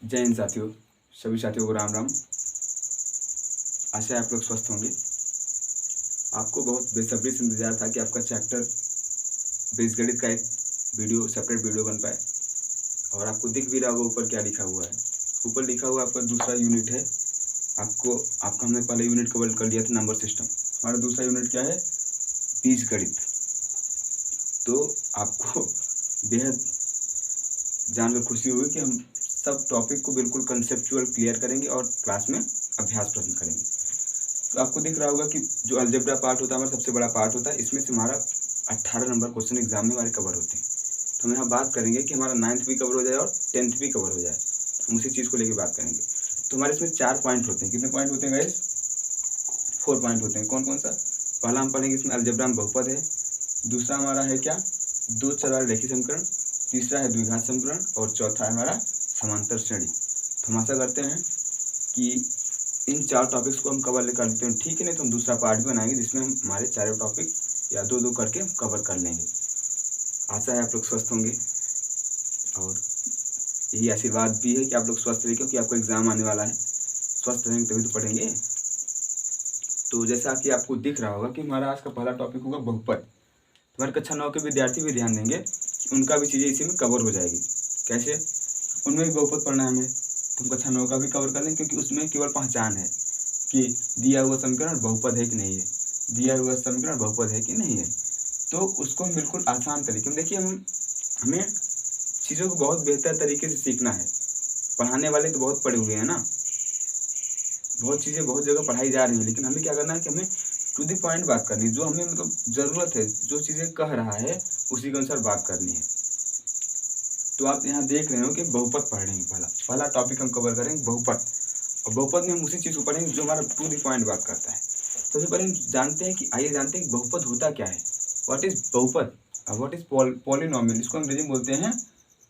जय हिंद साथियों, सभी साथियों को राम राम। आशा है आप लोग स्वस्थ होंगे। आपको बहुत बेसब्री से इंतजार था कि आपका चैप्टर बीजगणित का एक सेपरेट वीडियो बन पाए। और आपको दिख भी रहा होगा ऊपर क्या लिखा हुआ है। ऊपर लिखा हुआ आपका दूसरा यूनिट है। आपका हमने पहले यूनिट कवर कर लिया था, नंबर सिस्टम। हमारा दूसरा यूनिट क्या है? बीजगणित। तो आपको बेहद जानकर खुशी होगी कि हम सब टॉपिक को बिल्कुल कंसेप्चुअल क्लियर करेंगे और क्लास में अभ्यास प्रश्न करेंगे। तो आपको दिख रहा होगा कि जो अलजेब्रा पार्ट होता है हमारा सबसे बड़ा पार्ट होता है। इसमें से हमारा 18 नंबर क्वेश्चन एग्जाम में हमारे कवर होते हैं। तो हम यहाँ बात करेंगे कि हमारा 9th भी कवर हो जाए और 10th भी कवर हो जाए। हम उसी चीज़ को लेकर बात करेंगे। तो हमारे इसमें 4 पॉइंट होते हैं। कितने पॉइंट होते हैं गाइस? 4 पॉइंट होते हैं। कौन कौन सा? पहला हम पढ़ेंगे इसमें अलजेब्रा में बहुपद है। दूसरा हमारा है क्या? दो चर वाले रेखीय समीकरण। तीसरा है द्विघात समीकरण और चौथा है हमारा समांतर श्रेणी। तो हम आशा करते हैं कि इन 4 टॉपिक्स को हम कवर कर लेते हैं, ठीक है। नहीं तो हम दूसरा पार्ट भी बनाएंगे जिसमें हम हमारे चारों टॉपिक या दो करके कवर कर लेंगे। आशा है आप लोग स्वस्थ होंगे और यही आशीर्वाद भी है कि आप लोग स्वस्थ रहिए, क्योंकि आपका एग्जाम आने वाला है। स्वस्थ रहेंगे तभी तो पढ़ेंगे। तो जैसा कि आपको दिख रहा होगा कि हमारा आज का पहला टॉपिक होगा बहुपद। हमारे कक्षा 9 के विद्यार्थी भी ध्यान देंगे कि उनका भी चीज़ें इसी में कवर हो जाएगी। कैसे? उनमें भी बहुपद पढ़ना है हमें, तो हम कक्षा 9 का भी कवर कर लेंगे, क्योंकि उसमें केवल पहचान है कि दिया हुआ समीकरण बहुपद है कि नहीं है, दिया हुआ समीकरण बहुपद है कि नहीं है। तो उसको हम बिल्कुल आसान तरीके में देखिए, हमें चीज़ों को बहुत बेहतर तरीके से सीखना है। पढ़ाने वाले तो बहुत पढ़े हुए हैं ना, बहुत चीज़ें बहुत जगह पढ़ाई जा रही है, लेकिन हमें क्या करना है कि हमें टू द पॉइंट बात करनी है। जो हमें मतलब ज़रूरत है, जो चीज़ें कह रहा है उसी के अनुसार बात करनी है। तो आप यहाँ देख रहे हो कि बहुपद पढ़ रहे हैं। पहला टॉपिक हम कवर करेंगे बहुपद। और बहुपद में हम उसी चीज़ को पढ़ेंगे जो हमारा टू द पॉइंट बात करता है। सबसे पहले हम जानते हैं कि बहुपद होता क्या है। व्हाट इज बहुपद? What is polynomial? इसको अंग्रेजी में बोलते हैं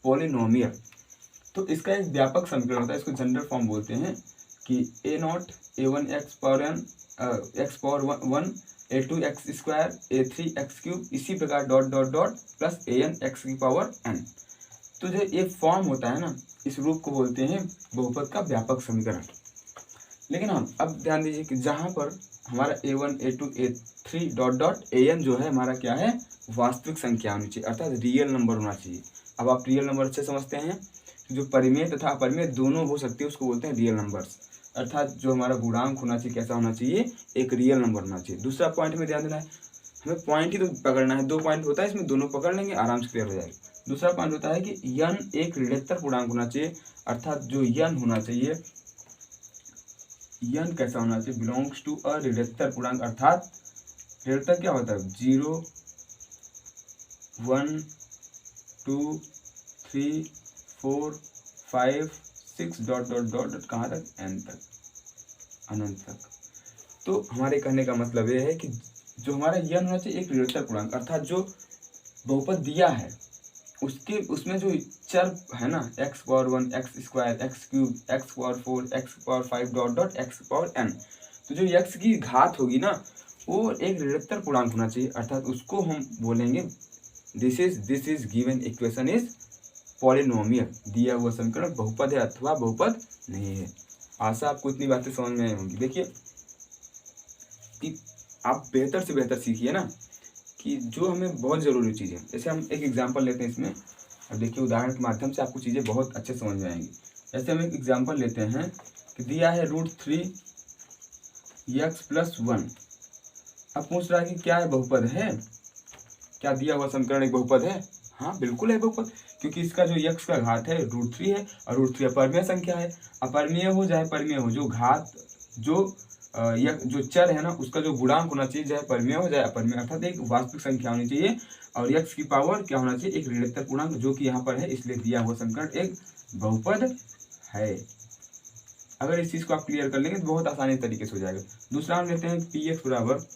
पॉलिनोमियल। तो इसका एक व्यापक समीकरण होता है, इसको जनरल फॉर्म बोलते हैं कि a0 a1 x power n x power 1 a2 x square a3 x cube, इसी प्रकार dot dot dot plus an x की पावर n। तो जो ये फॉर्म होता है ना, इस रूप को बोलते हैं बहुपद का व्यापक समीकरण। लेकिन हम अब ध्यान दीजिए कि जहाँ पर हमारा a1 a2 a3 dot dot an जो है हमारा क्या है? वास्तविक संख्या होनी चाहिए, अर्थात रियल नंबर होना चाहिए। अब आप रियल नंबर अच्छे समझते हैं, जो परिमेय तथा अपरिमेय दोनों हो सकती है उसको बोलते हैं रियल नंबर्स। अर्थात जो हमारा गुणांक होना चाहिए कैसा होना चाहिए? एक रियल नंबर होना चाहिए। दूसरा पॉइंट में ध्यान देना है, हमें पॉइंट ही तो पकड़ना है। 2 पॉइंट होता है इसमें, दोनों पकड़ लेंगे आराम से क्लियर हो जाएगा। दूसरा पॉइंट होता है कि n एक ऋणात्मक पूर्णांक होना चाहिए, अर्थात जो n होना चाहिए, n कैसा होना चाहिए? बिलोंग्स टू अ ऋणात्मक पूर्णांक। अर्थात ऋणात्मक क्या होता है? 0 1 2 3 4 5 6 डॉट डॉट डॉट डॉट कहाँ तक? n तक, अनंत तक। तो हमारे कहने का मतलब ये है कि जो हमारा n होना चाहिए एक ऋणात्मक पूर्णांक, अर्थात जो बहुपद दिया है उसमें जो चर है ना, x power 1 x square x cube x power 4 x power 5 dot dot x power n। तो जो x की घात होगी ना, वो एक ऋणात्मक पूर्णांक होना चाहिए, अर्थात उसको हम बोलेंगे this is given equation is polynomial. दिया हुआ समीकरण बहुपद है अथवा बहुपद नहीं है। आशा आपको इतनी बातें समझ में आई होंगी। देखिए कि आप बेहतर से बेहतर सीखिए ना, कि जो हमें बहुत ज़रूरी चीज़ है। जैसे हम एक एग्जांपल लेते हैं इसमें, और देखिए उदाहरण के माध्यम से आपको चीज़ें बहुत अच्छे समझ में आएंगी। जैसे हम एक एग्जांपल लेते हैं कि दिया है √3 x + 1। अब पूछ रहा है कि क्या है? बहुपद है क्या? दिया हुआ समीकरण एक बहुपद है? हाँ बिल्कुल है बहुपद, क्योंकि इसका जो x का घात है √3 है, और √3 अपरिमेय संख्या है। अपरिमेय हो चाहे परिमेय हो, जो घात जो चर है ना, उसका जो गुणांक होना चाहिए, चाहे परिमेय हो चाहे अपरिमेय, अर्थात एक वास्तविक संख्या होनी चाहिए। और x की पावर क्या होना चाहिए? एक ऋणात्मक पूर्णांक, जो कि यहाँ पर है, इसलिए दिया हुआ समीकरण एक बहुपद है। अगर इस चीज को आप क्लियर कर लेंगे तो बहुत आसानी तरीके से हो जाएगा। दूसरा हम लेते हैं px बराबर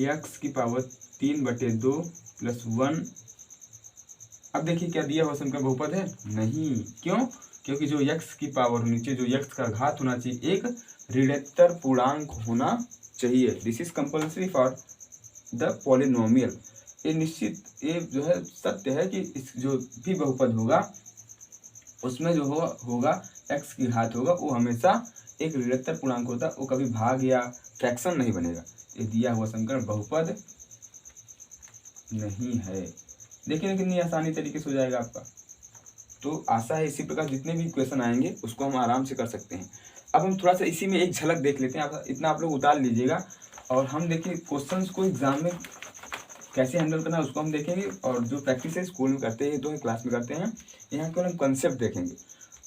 x की पावर 3/2 + 1। अब देखिए क्या दिया हुआ समीकरण बहुपद है? नहीं। क्यों? क्योंकि जो x की पावर नीचे जो x का घात होना चाहिए एक ऋणात्मक पूर्णांक होना चाहिए। This is compulsory for the polynomial. ये निश्चित, ये जो है सत्य है कि इस जो भी बहुपद होगा उसमें जो होगा x की घात होगा वो हमेशा एक ऋणात्मक पूर्णांक होता है, वो कभी भाग या फ्रैक्शन नहीं बनेगा। ये दिया हुआ समीकरण बहुपद नहीं है। देखिए कितनी आसानी तरीके से हो जाएगा आपका। तो आशा है इसी प्रकार जितने भी क्वेश्चन आएंगे उसको हम आराम से कर सकते हैं। अब हम थोड़ा सा इसी में एक झलक देख लेते हैं, इतना आप लोग उतार लीजिएगा और हम देखिए क्वेश्चंस को एग्जाम में कैसे हैंडल करना है उसको हम देखेंगे, और जो प्रैक्टिस है स्कूल में करते हैं तो है क्लास में करते हैं, यहाँ केवल हम कंसेप्ट देखेंगे।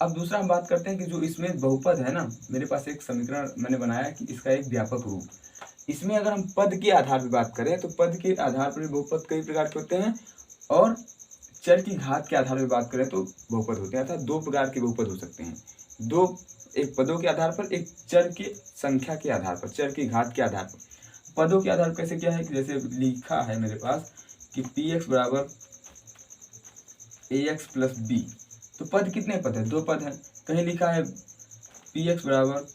अब दूसरा हम बात करते हैं कि जो इसमें बहुपद है ना, मेरे पास एक समीकरण मैंने बनाया कि इसका एक व्यापक रूप, इसमें अगर हम पद के आधार पर बात करें तो पद के आधार पर बहुपद कई प्रकार के होते हैं, और चर की घात के आधार पर बात करें तो बहुपद होते हैं, अर्थात दो प्रकार के बहुपद हो सकते हैं। दो, एक पदों के आधार पर, एक चर की संख्या के आधार पर, चर की घात के आधार पर। पदों के आधार पर कैसे क्या है कि जैसे लिखा है मेरे पास कि px बराबर ax प्लस b, तो पद कितने पद है? दो पद है। कहीं लिखा है px बराबर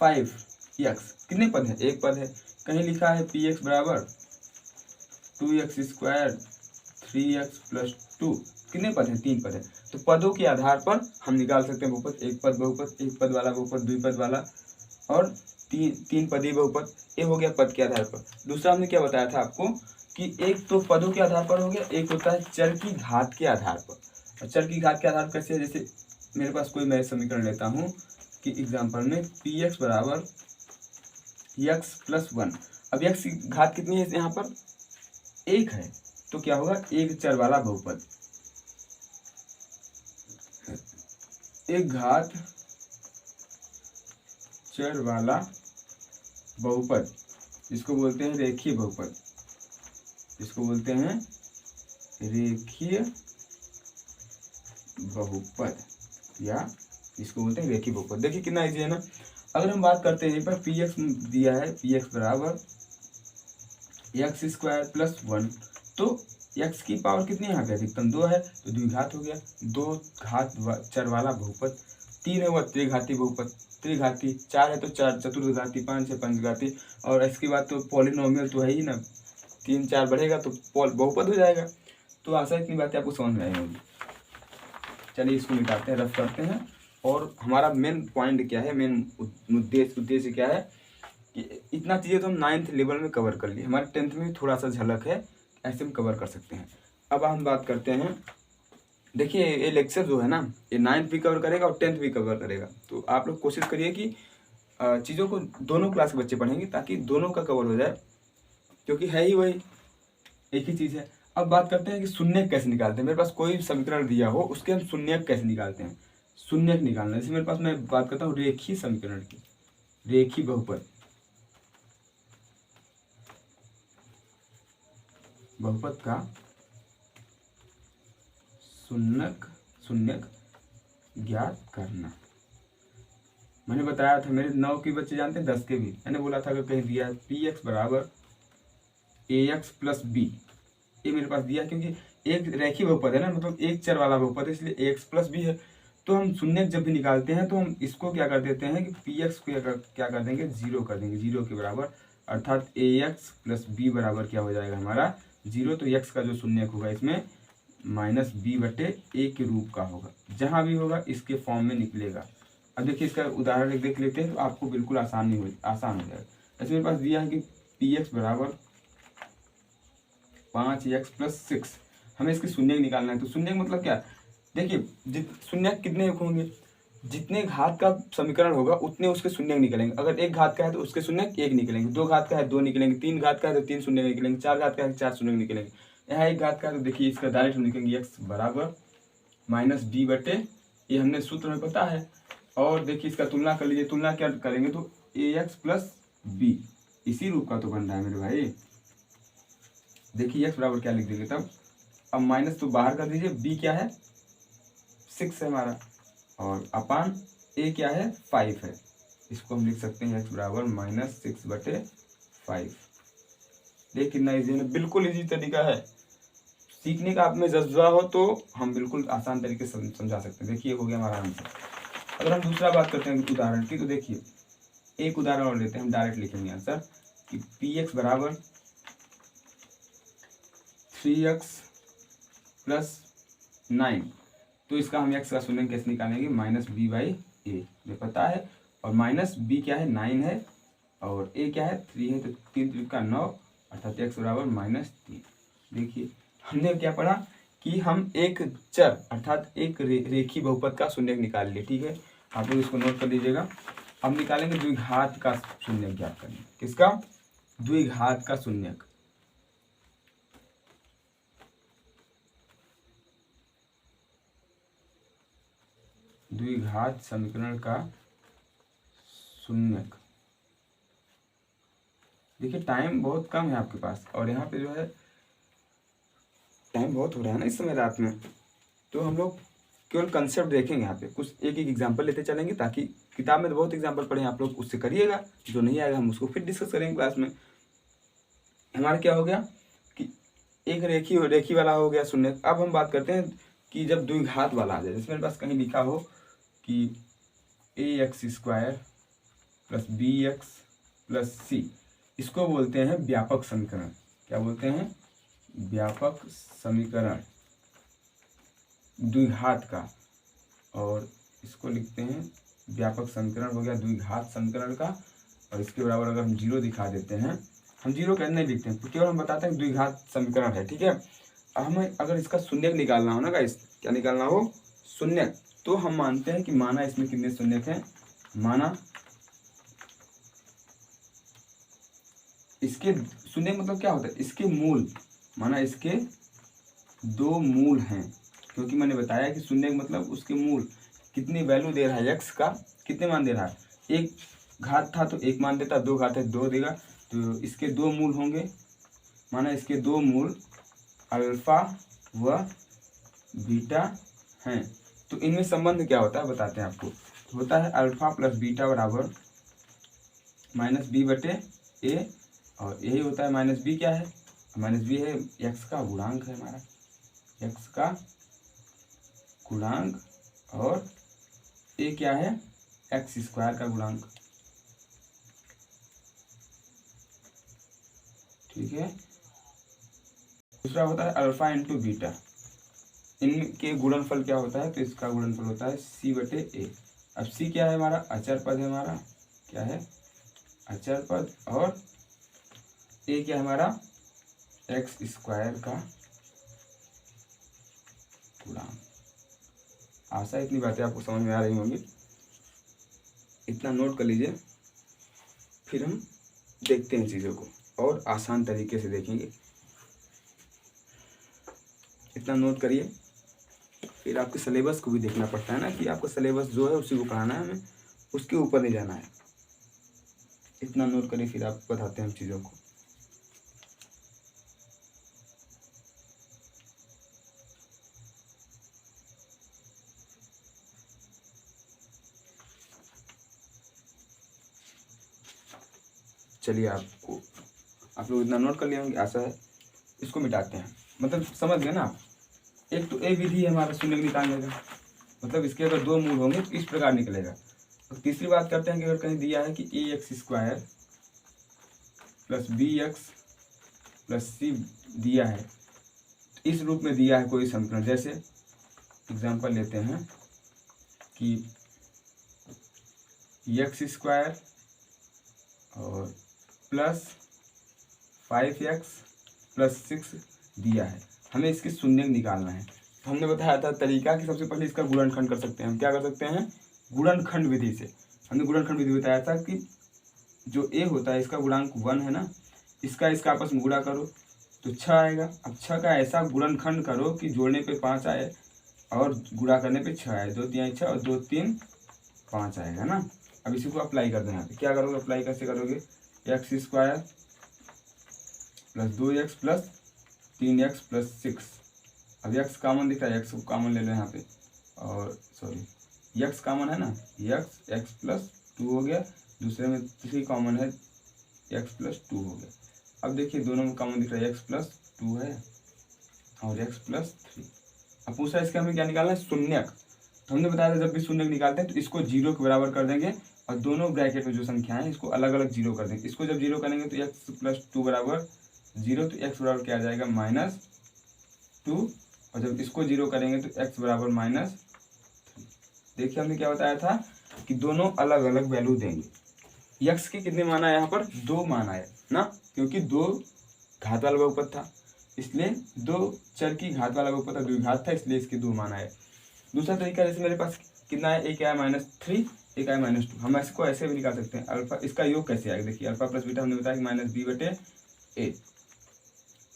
5x, कितने पद है? एक पद है। कहीं लिखा है px बराबर 2x स्क्वायर 3x प्लस 2, कितने पद है? तीन पद है। तो पदों के आधार पर हम निकाल सकते हैं बहुपद, एक पद बहुपद, एक पद वाला बहुपद, द्विपद वाला, और तीन पदी बहुपद। ये हो गया पद के आधार पर। दूसरा हमने क्या बताया था आपको कि एक तो पदों के आधार पर हो गया, एक होता है चर की घात के आधार पर। और चर की घात के आधार पर कैसे है? जैसे मेरे पास कोई मैं समीकरण लेता हूँ कि एग्जाम्पल में px बराबर x प्लस 1। अब x की घात कितनी है यहाँ पर? एक है, तो क्या होगा? एक चर वाला बहुपद, एक घात चर वाला बहुपद, जिसको बोलते हैं रेखीय बहुपद, जिसको बोलते हैं रेखीय बहुपद, या जिसको बोलते हैं रेखीय बहुपद। देखिए कितना इजी है ना। अगर हम बात करते हैं पर px दिया है, px बराबर x स्क्वायर प्लस 1, तो x की पावर कितनी यहाँ पे? अधिकतम 2 है, तो द्विघात हो गया। दो घात चर वाला बहुपद। तीन है वह त्रिघाती बहुपद, त्रिघाती। चार है तो चार चतुर्घाती, पाँच है पंचघाती, और इसके बाद तो पॉलिनोमियल तो है ही ना, तीन चार बढ़ेगा तो बहुपद हो जाएगा। तो आशा इतनी बातें आपको समझ में आई होगी। चलिए इसको मिटाते हैं, रफ करते हैं। और हमारा मेन पॉइंट क्या है, मेन उद्देश्य क्या है कि इतना चीज़ें तो हम 9th लेवल में कवर कर लिए, हमारे 10th में भी थोड़ा सा झलक है, ऐसे हम कवर कर सकते हैं। अब हम बात करते हैं, देखिए ये लेक्चर जो है ना, ये 9th भी कवर करेगा और 10th भी कवर करेगा। तो आप लोग कोशिश करिए कि चीज़ों को दोनों क्लास के बच्चे पढ़ेंगे ताकि दोनों का कवर हो जाए, क्योंकि है ही वही एक ही चीज़ है। अब बात करते हैं कि शून्यक कैसे निकालते हैं। मेरे पास कोई समीकरण दिया हो उसके हम शून्यक कैसे निकालते हैं। शून्यक निकालना, जैसे मेरे पास मैं बात करता हूँ रेखीय समीकरण की, रेखीय बहुपद, बहुपद का शून्यक ज्ञात करना। मैंने बताया था, मेरे 9 के बच्चे जानते हैं, 10 के भी। मैंने बोला था अगर कहीं दिया है px बराबर ax प्लस b, ये मेरे पास दिया क्योंकि एक रेखीय बहुपद है ना, मतलब एक चर वाला बहुपद है, इसलिए ax प्लस b है। तो हम शून्यक जब भी निकालते हैं तो हम इसको क्या कर देते हैं कि px को क्या कर देंगे? 0 कर देंगे, 0 के बराबर, अर्थात ax प्लस b बराबर क्या हो जाएगा हमारा? 0। तो x का जो शून्यक होगा इसमें माइनस b बटे a के रूप का होगा, जहाँ भी होगा इसके फॉर्म में निकलेगा। अब देखिए इसका उदाहरण एक देख लेते हैं तो आपको बिल्कुल आसान हो जाएगा। ऐसे मेरे पास दिया है कि px बराबर 5x प्लस 6, हमें इसके शून्यक निकालना है। तो शून्यक मतलब क्या? देखिए शून्यक कितने होंगे? जितने घात का समीकरण होगा उतने उसके शून्यक निकलेंगे। अगर एक घात का है तो उसके शून्यक एक निकलेंगे, दो घात का है दो निकलेंगे, तीन घात का है तो तीन शून्यक निकलेंगे, चार घात का है तो चार शून्यक निकलेंगे। यहाँ एक घात का है तो देखिए इसका डायरेक्ट हम लिखेंगे x बराबर माइनस b बटे, ये हमने सूत्र में पता है। और देखिए इसका तुलना कर लीजिए, तुलना क्या करेंगे तो ax प्लस b, इसी रूप का तो बन रहा है मेरे भाई। देखिए x बराबर क्या लिख देंगे तब, अब माइनस तो बाहर कर दीजिए, b क्या है? 6 है हमारा, और अपान a क्या है? 5 है। इसको हम लिख सकते हैं x बराबर माइनस 6 बटे 5। देखिए कितना ईजी है, बिल्कुल ईजी तरीका है। सीखने का आप में जज्बा हो तो हम बिल्कुल आसान तरीके से समझा सकते हैं। देखिए हो गया हमारा आंसर। अगर हम दूसरा बात करते हैं उदाहरण की, तो देखिए एक उदाहरण और लेते हैं, हम डायरेक्ट लिखेंगे आंसर कि px बराबर 3x प्लस 9, तो इसका हम x का शून्य कैसे निकालेंगे, -b/a में पता है, और माइनस b क्या है 9 है और a क्या है 3 है, तो 3 3 का 9 अर्थात x बराबर -3। देखिए हमने क्या पढ़ा कि हम एक चर अर्थात एक रेखीय बहुपद का शून्य निकाल लिए। ठीक है, आप लोग इसको नोट कर लीजिएगा। अब निकालेंगे द्विघात का शून्य ज्ञात करेंगे। किसका, द्विघात का शून्य। द्विघात समीकरण का शून्यक। देखिए टाइम बहुत कम है आपके पास और यहाँ पे जो है टाइम बहुत हो रहा है ना इस समय रात में, तो हम लोग केवल कंसेप्ट देखेंगे। यहाँ पे कुछ एक एक एग्जांपल लेते चलेंगे ताकि किताब में तो बहुत एग्जांपल पढ़े आप लोग, उससे करिएगा, जो नहीं आएगा हम उसको फिर डिस्कस करेंगे क्लास में। हमारा क्या हो गया कि एक रेखी वाला हो गया शून्य। अब हम बात करते हैं कि जब द्विघात वाला आ जाए, जैसे मेरे पास कहीं लिखा हो कि ax² + bx + c, इसको बोलते हैं व्यापक समीकरण। क्या बोलते हैं, व्यापक समीकरण द्विघात का, और इसको लिखते हैं व्यापक समीकरण हो गया द्विघात समीकरण का। और इसके बराबर अगर हम 0 दिखा देते हैं, हम 0 कैसे नहीं लिखते हैं, तो केवल हम बताते हैं द्विघात समीकरण है। ठीक है, अब हमें अगर इसका शून्यक निकालना हो ना गाइस, क्या निकालना हो, शून्यक, तो हम मानते हैं कि माना इसमें कितने शून्यक हैं, माना इसके शून्यक मतलब क्या होता है, इसके मूल, माना इसके 2 मूल हैं, क्योंकि मैंने बताया कि शून्य मतलब उसके मूल, कितनी वैल्यू दे रहा है x का, कितने मान दे रहा है, एक घात था तो 1 मान देता, 2 घात है 2 देगा, तो इसके 2 मूल होंगे, माना इसके 2 मूल अल्फा व बीटा हैं। तो इनमें संबंध क्या होता है बताते हैं आपको, होता है अल्फा + बीटा बराबर -b/a, और यही होता है -b क्या है, -b है x का गुणांक है, हमारा x का गुणांक, और a क्या है, x² का गुणांक। ठीक है, दूसरा होता है अल्फा × बीटा, इनके गुणनफल क्या होता है, तो इसका गुणनफल होता है c/a। अब c क्या है, हमारा अचर पद है, हमारा क्या है, अचर पद, और a क्या है, हमारा x² का गुणांक। आशा इतनी बातें आपको समझ में आ रही होंगी, इतना नोट कर लीजिए, फिर हम देखते हैं चीज़ों को और आसान तरीके से देखेंगे। इतना नोट करिए, फिर आपके सिलेबस को भी देखना पड़ता है ना, कि आपका सिलेबस जो है उसी को पढ़ाना है हमें, उसके ऊपर नहीं जाना है। इतना नोट करिए, फिर आप बताते हैं हम चीज़ों को। चलिए आप लोग इतना नोट कर लिए होंगे, आशा है। इसको मिटाते हैं, मतलब समझ गए ना आप। एक तो ए विधि है हमारा शून्य निकालने का, मतलब इसके अगर 2 मूल होंगे तो इस प्रकार निकलेगा। और तीसरी बात करते हैं कि अगर कहीं दिया है कि ax² + bx + c दिया है, तो इस रूप में दिया है कोई समीकरण, जैसे एग्जांपल लेते हैं कि x² और +5x + 6 दिया है, हमें इसके शून्य निकालना है। तो हमने बताया था तरीका कि सबसे पहले इसका गुणनखंड कर सकते हैं। हम क्या कर सकते हैं, गुणनखंड विधि से। हमने गुणनखंड विधि बताया था कि जो a होता है इसका गुणांक 1 है ना, इसका आपस में गुणा करो तो 6 आएगा। अब 6 का ऐसा गुणनखंड करो कि जोड़ने पे 5 आए और गुणा करने पे 6 आए, 2 3 6 और 2 3 5 आएगा ना। अब इसी को अप्लाई कर देना, क्या करोगे, अप्लाई कैसे करोगे, x² + 2x + 3x + 6। अब x कॉमन दिख रहा है, x को कॉमन ले लो यहाँ पे, और सॉरी x कॉमन है ना, x + 2 हो गया, दूसरे में 3 कॉमन है, x + 2 हो गया। अब देखिए दोनों में कॉमन दिख रहा है, x + 2 है और x + 3। अब पूछा इसका हमें क्या निकालना है, शून्यक। तो हमने बताया था जब भी शून्यक निकालते हैं तो इसको 0 के बराबर कर देंगे, और दोनों ब्रैकेट में जो संख्या है इसको अलग अलग 0 कर देंगे। इसको जब 0 करेंगे तो x + 2 बराबर 0, तो x बराबर क्या आ जाएगा, -2, और जब इसको 0 करेंगे तो x बराबर -3। देखिए हमने क्या बताया था कि दोनों अलग अलग वैल्यू देंगे। x के कितने मान आए यहाँ पर? 2 मान आए ना, क्योंकि 2 घात वाला बहुपद था, इसलिए 2 चर की घात वाला बहुपद था, द्विघात था, इसलिए इसके 2 मान आए। दूसरा तरीका, जैसे मेरे पास कितना है, एक आया -3, एक आया -2। हम इसको ऐसे भी निकाल सकते हैं, अल्फा इसका योग कैसे आएगा? देखिए अल्फा प्लस बीटा हमने बताया कि -b/a।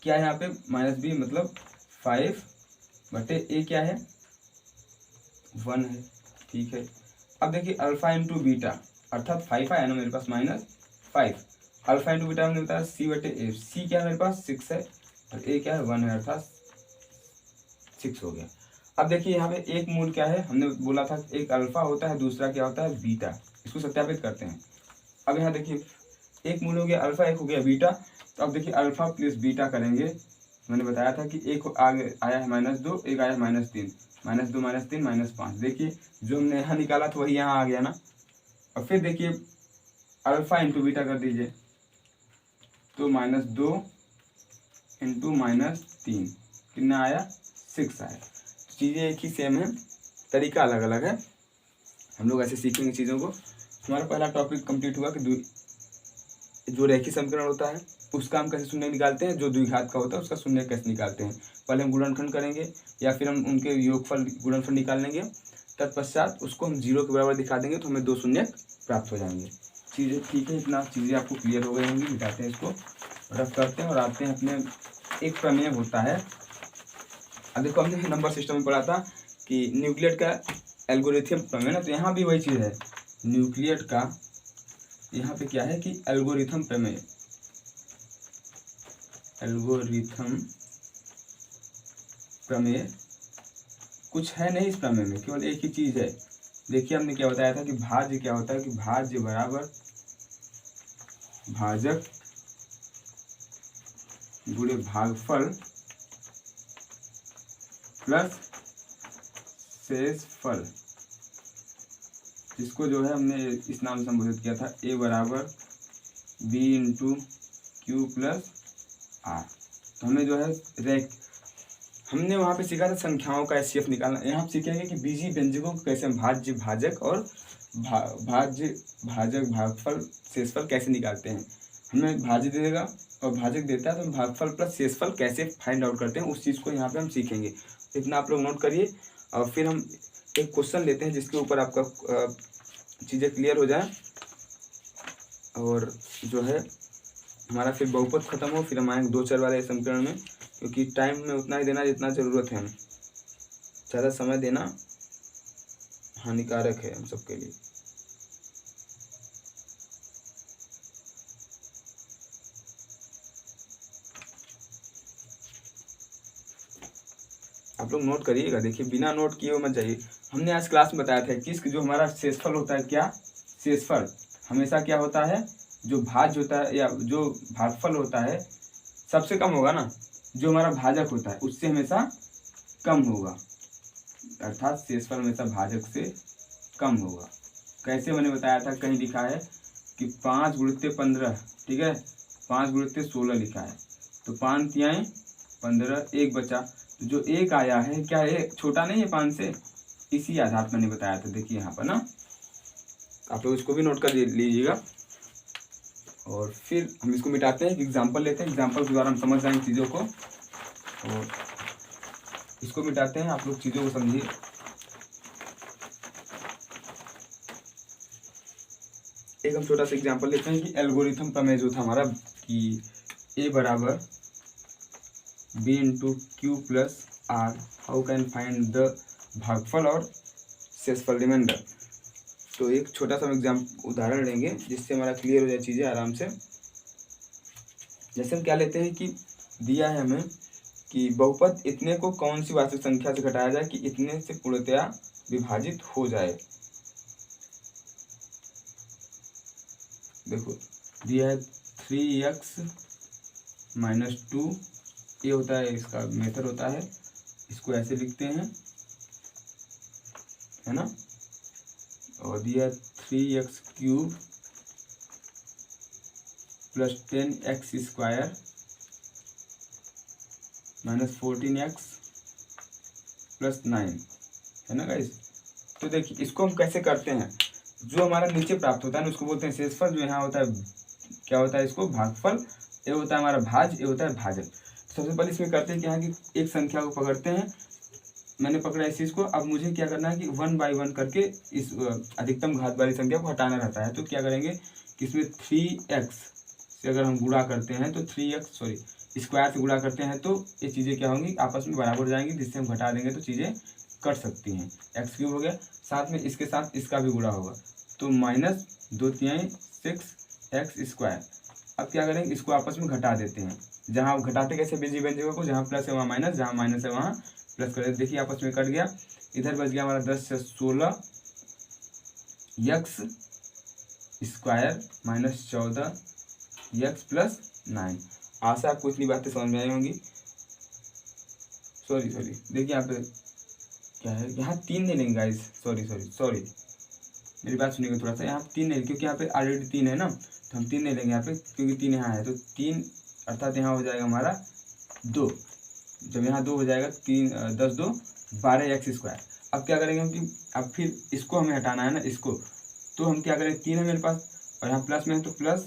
क्या है यहाँ पे? -b मतलब 5/a क्या है? 1 है। ठीक है, अब देखिए अल्फा इंटू बीटा, अर्थात 5 आया ना मेरे पास -5। अल्फा इंटू बीटा हमने बताया c/a। c क्या है मेरे पास? 6 है, और a क्या है? 1 है, अर्थात 6 हो गया। अब देखिए यहाँ पे एक मूल क्या है, हमने बोला था एक अल्फा होता है, दूसरा क्या होता है? बीटा। इसको सत्यापित करते हैं। अब यहाँ देखिए एक मूल हो गया अल्फा, एक हो गया बीटा। तो अब देखिए अल्फा प्लस बीटा करेंगे, मैंने बताया था कि एक आगे आया है -2, एक आया है -3, -2 -3 -5। देखिए जो हमने यहाँ निकाला था वही यहाँ आ गया ना। और फिर देखिए अल्फा इंटू बीटा कर दीजिए, तो -2 इंटू -3 कितना आया? 6 आया। चीज़ें एक ही सेम है, तरीका अलग अलग है। हम लोग ऐसे सीखेंगे चीज़ों को। हमारा पहला टॉपिक कंप्लीट हुआ कि जो रैखिक समीकरण होता है उसका हम कैसे शून्य निकालते हैं, जो द्विघात का होता है उसका शून्य कैसे निकालते हैं। पहले हम गुणनखंड करेंगे या फिर हम उनके योगफल गुणनफल निकाल लेंगे, तत्पश्चात उसको हम 0 के बराबर दिखा देंगे तो हमें 2 शून्य प्राप्त हो जाएंगे। चीज़ें ठीक है, इतना चीज़ें आपको क्लियर हो गई होंगी। मिटाते हैं इसको, रफ करते हैं और आते हैं अपने एक प्रमेय होता है। अब देखो हमने नंबर सिस्टम में पढ़ा था कि न्यूक्लियड का एल्गोरिथम प्रमेय ना, तो यहाँ भी वही चीज़ है। न्यूक्लियड का यहाँ पे क्या है कि एल्गोरिथम प्रमेय, एल्गोरिथम प्रमेय कुछ है नहीं इस प्रमेय में, केवल एक ही चीज है। देखिए हमने क्या बताया था कि भाज्य क्या होता है, कि भाज्य बराबर भाजक गुणे भागफल प्लस शेषफल, जिसको जो है हमने इस नाम से संबोधित किया था, a बराबर b into q plus r. तो हमें जो है हमने वहाँ पे सीखा था संख्याओं का एचसीएफ निकालना। यहाँ हम सीखेंगे कि बीजीय व्यंजकों को कैसे हम भाज्य भाजक और भाज्य भाजक भागफल शेषफल कैसे निकालते हैं। हमें भाज्य देगा और भाजक देता है तो हम भागफल प्लस शेषफल कैसे फाइंड आउट करते हैं, उस चीज़ को यहाँ पे हम सीखेंगे। इतना आप लोग नोट करिए और फिर हम एक क्वेश्चन लेते हैं जिसके ऊपर आपका चीज़ें क्लियर हो जाए और जो है हमारा फिर बहुपद खत्म हो, फिर हम आएंगे 2 चर वाले समीकरण में, क्योंकि टाइम में उतना ही देना जितना ज़रूरत है। हमें ज़्यादा समय देना हानिकारक है हम सबके लिए। आप लोग नोट करिएगा, देखिए बिना नोट किए मत जाइए। हमने आज क्लास में बताया था कि जो हमारा शेषफल होता है, क्या शेषफल हमेशा क्या होता है, जो भाज्य होता है या जो भागफल होता है सबसे कम होगा ना, जो हमारा भाजक होता है उससे हमेशा कम होगा, अर्थात शेषफल हमेशा भाजक से कम होगा। कैसे मैंने बताया था, कहीं लिखा है कि 5 × 15, ठीक है, 5 × 16 लिखा है, तो 5 तियाएं 15, एक बचा, तो जो एक आया है क्या है, छोटा नहीं है 5 से, इसी आधार पर मैंने बताया था। देखिए यहाँ पर ना, आप लोग इसको भी नोट कर लीजिएगा और फिर हम इसको मिटाते हैं। एग्जाम्पल लेते हैं, एग्जाम्पल के द्वारा हम समझ जाएंगे चीज़ों को और इसको मिटाते हैं। आप लोग चीज़ों को समझिए। एक हम छोटा सा एग्जाम्पल लेते हैं कि एल्गोरिथम प्रमेय जो था हमारा कि a बराबर b into q plus r, how can find the भागफल और शेषफल रिमाइंडर। तो एक छोटा सा उदाहरण लेंगे जिससे हमारा क्लियर हो जाए चीज़ें आराम से। जैसे हम क्या लेते हैं कि दिया है हमें कि बहुपद इतने को कौन सी वास्तविक संख्या से घटाया जाए कि इतने से पूर्णतया विभाजित हो जाए। देखो दिया है 3x - 2, ये होता है इसका मेथड होता है, इसको ऐसे लिखते हैं, है ना। और दिया 3x³ + 10x² - 14x प्लस 9 है ना गाइस। तो देखिए इसको हम कैसे करते हैं, जो हमारा नीचे प्राप्त होता है ना उसको बोलते हैं शेषफल, जो यहाँ होता है क्या होता है इसको भागफल, ये होता है हमारा भाज्य, ये होता है भाजक। सबसे पहले इसमें करते हैं क्या है कि एक संख्या को पकड़ते हैं, मैंने पकड़ा इस चीज़ को, अब मुझे क्या करना है कि 1 बाई 1 करके इस अधिकतम घात वाली संख्या को हटाना रहता है। तो क्या करेंगे कि इसमें 3x से अगर हम गुणा करते हैं तो स्क्वायर से गुणा करते हैं तो ये चीज़ें क्या होंगी आपस में बराबर हो जाएंगी, जिससे हम घटा देंगे तो चीज़ें कट सकती हैं। एक्स क्यूब हो गया, साथ में इसके साथ इसका भी गुणा होगा तो -2×6 x²। अब क्या करेंगे इसको आपस में घटा देते हैं, जहाँ घटाते कैसे बीजी व्यंजकों को, जहाँ प्लस है वहाँ माइनस, जहाँ माइनस है वहाँ प्लस कर देते। देखिए आपस में कट गया, इधर बच गया हमारा 10 से 16 x² माइनस 14 x प्लस 9। आशा आपको इतनी बातें समझ में आई होंगी। सॉरी देखिए यहाँ पे क्या है, यहाँ 3 नहीं लेंगे गाइस, सॉरी मेरी बात सुनिएगा थोड़ा सा, यहाँ 3 नहीं, क्योंकि यहाँ पे ऑलरेडी 3 है ना, तो हम 3 नहीं लेंगे यहाँ पे, क्योंकि 3 यहाँ है तो 3 अर्थात यहाँ हो जाएगा हमारा 2। जब यहाँ 2 हो जाएगा 3 10 2 12 x²। अब क्या करेंगे हम कि अब फिर इसको हमें हटाना है ना इसको, तो हम क्या करेंगे 3 है मेरे पास और यहाँ प्लस में है तो प्लस,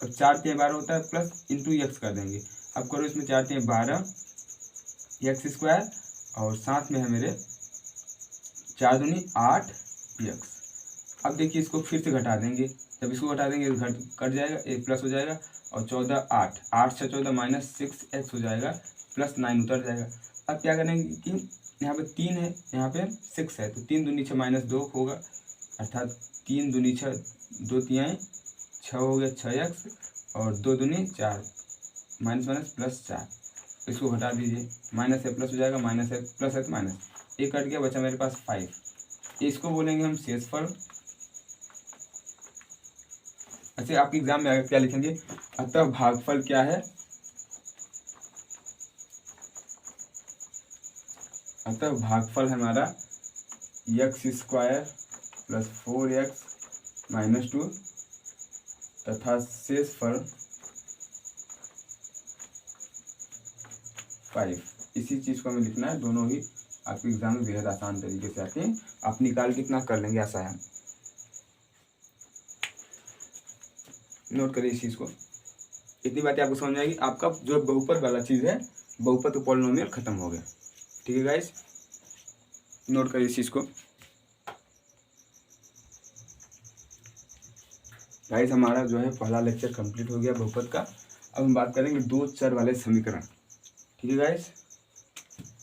अब 4 3 12 होता है प्लस इंटू x कर देंगे। अब करो इसमें 4 3 12 x² और साथ में है मेरे 4 दूनी 8 x। अब देखिए इसको फिर से घटा देंगे, जब इसको घटा देंगे घट कट जाएगा, एक प्लस हो जाएगा और 14 8 से 14 -6x हो जाएगा प्लस 9 उतर जाएगा। अब क्या करेंगे कि यहाँ पे 3 है यहाँ पे 6 है तो 3 दूनी 6 -2 होगा, अर्थात 3 दूनी 6 2 तिहाई 6 हो गया 6x और 2 दूनी 4 माइनस प्लस 4। इसको घटा दीजिए, माइनस है प्लस हो जाएगा, माइनस है प्लस है तो माइनस, एक कट गया, बचा मेरे पास 5। इसको बोलेंगे हम शेषफल। अच्छा आपके एग्जाम में क्या लिखेंगे, अतः भागफल क्या है, अतः भागफल है हमारा x² प्लस 4x माइनस 2 तथा शेषफल 5। इसी चीज़ को हमें लिखना है, दोनों ही आपके एग्जाम में बेहद आसान तरीके से आते हैं, आप निकाल के इतना कर लेंगे, आशा है। नोट करिए इस चीज़ को, इतनी बातें आपको समझ में आएगी, आपका जो बहुपद वाला चीज़ है बहुपद तो पॉलिनोमियल खत्म हो गया। ठीक है गाइस, नोट करिए इस चीज़ को। गाइस हमारा जो है पहला लेक्चर कंप्लीट हो गया बहुपद का। अब हम बात करेंगे 2 चर वाले समीकरण। ठीक है गाइस,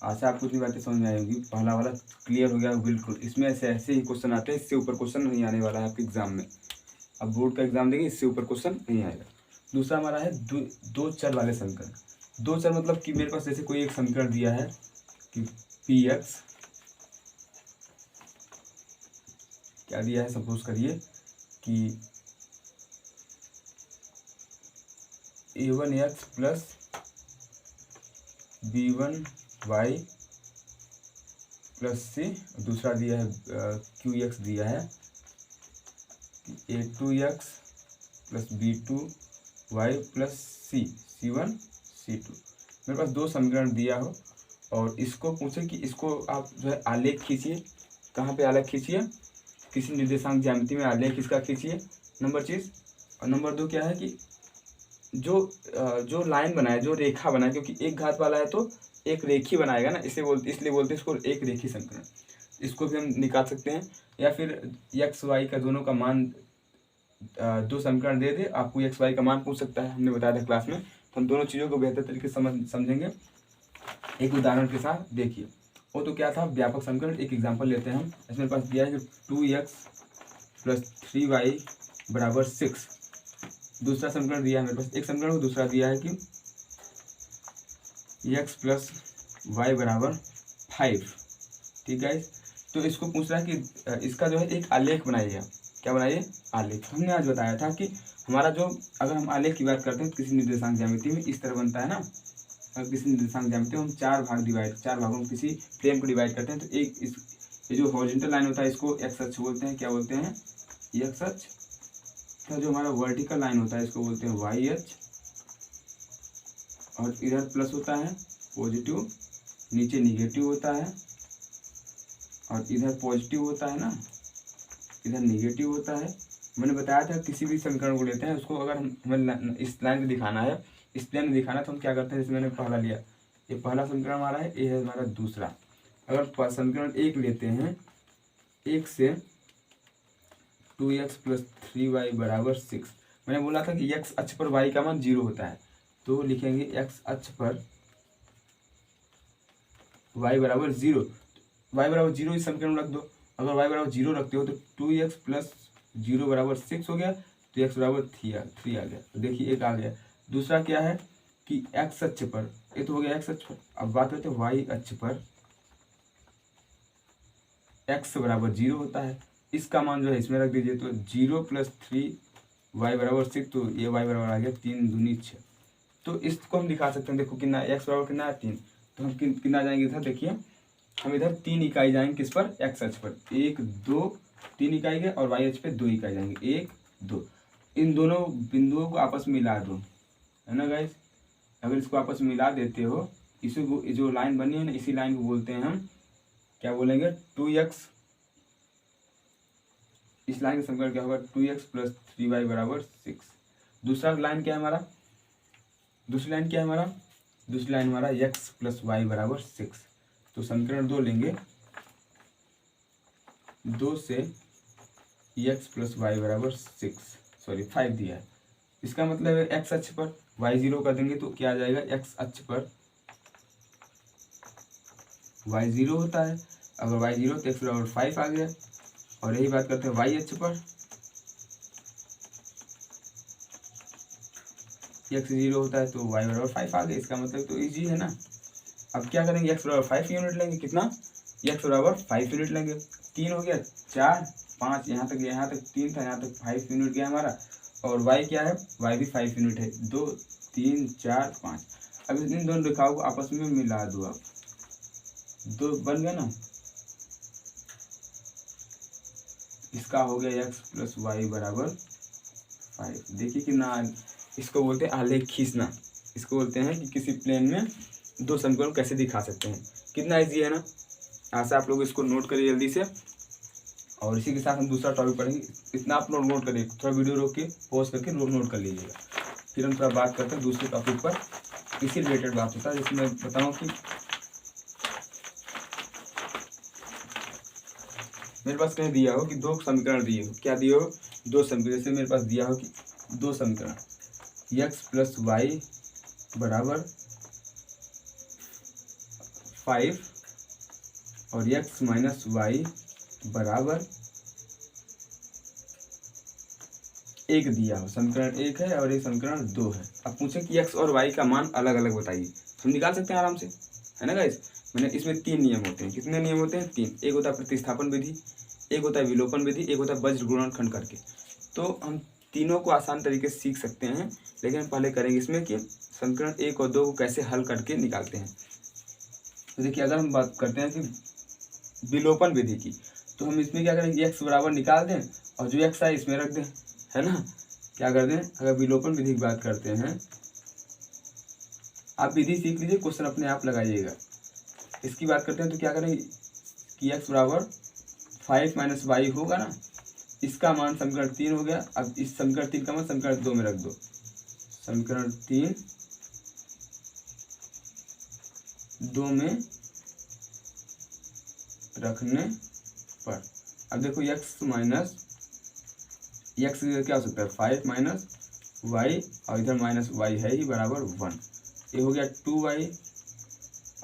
आशा आपको इतनी बातें समझ में आएगी, पहला वाला क्लियर हो गया बिल्कुल। इसमें ऐसे ही क्वेश्चन आते हैं, इससे ऊपर क्वेश्चन नहीं आने वाला है आपके एग्जाम में। अब बोर्ड का एग्जाम देंगे, इससे ऊपर क्वेश्चन नहीं आएगा। दूसरा हमारा है दो चर वाले समीकरण। 2 चर मतलब कि मेरे पास जैसे कोई एक समीकरण दिया है कि px क्या दिया है, सपोज करिए कि a1x plus b1y plus c, दूसरा दिया है qx दिया है a2x plus b2y plus c1 c2। मेरे पास 2 समीकरण दिया हो और इसको पूछे कि इसको आप जो है आलेख खींचिए। कहाँ पे आलेख खींचिए, किसी निर्देशांक ज्यामिति में आलेख इसका खींचिए, नंबर चीज़। और नंबर 2 क्या है कि जो लाइन बनाए, जो रेखा बनाए, क्योंकि एक घात वाला है तो एक रेखी बनाएगा ना, इसलिए बोलते हैं इसको एक रेखी समीकरण। इसको भी हम निकाल सकते हैं, या फिर एक्स वाई का दोनों का मान 2 समीकरण दे दे, आपको एक्स वाई का मान पूछ सकता है, हमने बताया था क्लास में। तो हम दोनों चीज़ों को बेहतर तरीके से समझेंगे एक उदाहरण के साथ। देखिए वो तो क्या था, व्यापक समीकरण। एक एग्जांपल लेते हैं हम, इसमें पास दिया है कि 2x प्लस 3y बराबर 6। दूसरा समीकरण दिया है मेरे पास, एक समीकरण को दूसरा दिया है कि x प्लस वाई बराबर 5। ठीक है, तो इसको पूछ रहा है कि इसका जो है एक आलेख बनाइए। क्या बनाइए, आलेख। हमने आज बताया था कि हमारा जो, अगर हम आलेख की बात करते हैं तो किसी निर्देशांक ज्यामिति में इस तरह बनता है ना। अगर किसी निर्देशांक ज्यामिति में हम 4 भागों में किसी प्लेन को डिवाइड करते हैं तो एक ये जो हॉरिजॉन्टल लाइन होता है इसको एक्स अक्ष बोलते हैं। क्या बोलते हैं, एक्स अक्ष। तो जो हमारा वर्टिकल लाइन होता है इसको बोलते हैं वाई अक्ष। और इधर प्लस होता है पॉजिटिव, नीचे निगेटिव होता है और इधर पॉजिटिव होता है ना, इधर नेगेटिव होता है। मैंने बताया था किसी भी समीकरण को लेते हैं, उसको अगर हमें इस लाइन में दिखाना है, इस प्लेन में दिखाना है, तो हम क्या करते हैं, जैसे मैंने पहला लिया, ये पहला समीकरण हमारा है, ये है हमारा दूसरा। अगर समीकरण 1 लेते हैं, 1 से 2x + 3y = 6। मैंने बोला था कि x अक्ष पर y का मान 0 होता है, तो लिखेंगे x अक्ष पर y = 0, y = 0 इस समीकरण में रख दो। अगर y = 0 रखते हो तो 2x + 0 = 6 हो गया, तो x = 3 आ गया। तो देखिए एक आ गया। दूसरा क्या है कि x अक्ष पर, ये तो हो गया x अक्ष पर। अब बात करते हैं y अक्ष पर x = 0 होता है, इसका मान जो है इसमें रख दीजिए, तो 0 + 3y = 6, तो ये y बराबर आ गया 3 दूनी 6। तो इसको हम दिखा सकते हैं, देखो कितना x बराबर कितना है 3, तो हम कितना जाएंगे इधर, देखिए हम इधर 3 इकाई जाएंगे किस पर, x अक्ष पर, 1 2 3 इकाई गए, और y अक्ष पे 2 इकाई जाएंगे, 1 2। इन दोनों बिंदुओं को आपस में मिला दो, है ना गाइस। अगर इसको आपस में मिला देते हो, इसी को जो लाइन बनी है ना, इसी लाइन को बोलते हैं हम, क्या बोलेंगे, 2x। इस लाइन का समीकरण क्या होगा, 2x + 3y = 6। दूसरा लाइन क्या है हमारा, दूसरी लाइन क्या है हमारा, दूसरी लाइन हमारा x + y = 6। तो समीकरण 2 लेंगे, 2 से x + y = 6, सॉरी 5 दिया है। इसका मतलब है x अक्ष पर y 0 कर देंगे, तो क्या आ जाएगा, x अक्ष पर y 0 होता है। अगर y 0 तो x = 5 आ गया। और यही बात करते हैं y अक्ष पर, x 0 होता है तो y = 5 आ गया। इसका मतलब तो इजी है ना। अब क्या करेंगे, x = 5 यूनिट लेंगे, कितना, x = 5 यूनिट लेंगे। 3 हो गया, 4 5, यहाँ तक 3 था, यहाँ तक 5 यूनिट गया हमारा। और y क्या है, y भी 5 यूनिट है, 2 3 4 5। अब इन दोनों रेखाओं को आपस में मिला दो, आप 2 बन गया ना। इसका हो गया x + y = 5। देखिए कि ना, इसको बोलते हैं आलेख खींचना। इसको बोलते हैं कि किसी प्लेन में दो समीकरण कैसे दिखा सकते हैं। कितना इजी है ना। ऐसा आप लोग इसको नोट करिए जल्दी से, और इसी के साथ हम दूसरा टॉपिक पढ़ेंगे। इतना आप लोग नोट करिए, थोड़ा वीडियो रोक के पॉज करके नोट कर लीजिएगा। फिर हम थोड़ा बात करते हैं दूसरे टॉपिक पर, इसी रिलेटेड बात होता है, जिसमें बताऊँ कि मेरे पास कहीं दिया हो कि 2 समीकरण दिए हो, क्या दिए हो, 2 समीकरण। जैसे मेरे पास दिया हो कि 2 समीकरण, x + y = 5 और x - y = 1 दिया हो। समीकरण 1 है और ये समीकरण 2 है। अब पूछे कि x और y का मान अलग अलग बताइए, हम निकाल सकते हैं आराम से, है ना गाइस। मैंने इसमें 3 नियम होते हैं। कितने नियम होते हैं, 3। एक होता है प्रतिस्थापन विधि, एक होता है विलोपन विधि, एक होता है वज्र गुणनखंड करके। तो हम तीनों को आसान तरीके से सीख सकते हैं, लेकिन हम पहले करेंगे इसमें कि समीकरण 1 और 2 को कैसे हल करके निकालते हैं। तो देखिए, अगर हम बात करते हैं कि विलोपन विधि की, तो हम इसमें क्या करेंगे, x बराबर निकाल दें और जो x है इसमें रख दें, है ना। क्या कर दें, अगर विलोपन विधि की बात करते हैं, आप विधि सीख लीजिए, क्वेश्चन अपने आप लगाइएगा। इसकी बात करते हैं तो क्या करेंगे कि x = 5 - y होगा ना, इसका मान समीकरण 3 हो गया। अब इस समीकरण 3 का मान समीकरण 2 में रख दो। समीकरण 3 2 में रखने पर, अब देखो x क्या हो सकता है, 5 - y, और इधर -y है ही, बराबर 1। ये हो गया 2y,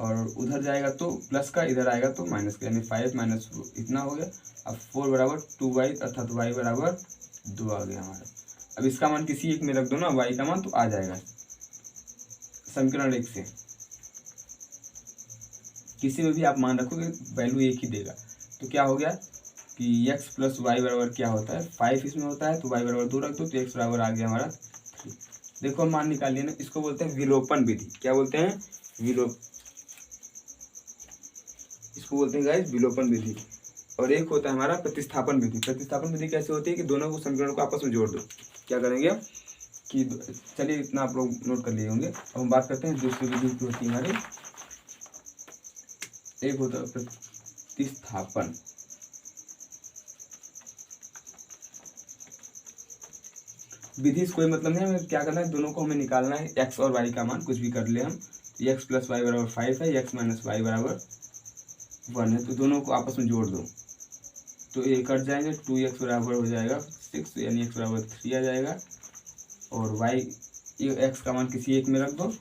और उधर जाएगा तो प्लस का, इधर आएगा तो माइनस का, यानी 5 - इतना हो गया। अब 4 = 2y, अर्थात y = 2 आ गया हमारा। अब इसका मान किसी एक में रख दो ना, y का मान, तो आ जाएगा समीकरण 1 से। किसी में भी आप मान रखोगे वैल्यू एक ही देगा। तो क्या हो गया कि x + y बराबर क्या होता है, 5 इसमें होता है, तो y = 2 रख दो, तो x बराबर आ गया हमारा 3। देखो हम मान निकाल लिए ना। इसको बोलते हैं विलोपन विधि। क्या बोलते हैं, इसको बोलते हैं गाइस विलोपन विधि। और एक होता है हमारा प्रतिस्थापन विधि। प्रतिस्थापन विधि कैसे होती है कि दोनों को समीकरण को आपस में जोड़ दो। क्या करेंगे कि, चलिए इतना आप लोग नोट कर लिए होंगे। अब हम बात करते हैं दूसरी विधि की होती है हमारी। एक होता है प्रतिस्थापन। विधि से कोई मतलब नहीं, हमें क्या करना है, दोनों को हमें निकालना है, एक्स और वाई का मान कुछ भी कर ले हम। एक्स प्लस वाई बराबर 5 है, एक्स माइनस वाई बराबर 1 है, तो दोनों को आपस में जोड़ दो तो ये कट जाएंगे, 2x बराबर हो जाएगा 6, यानी x बराबर 3 आ जाएगा। और y, ये x का मान किसी एक में रख दो तो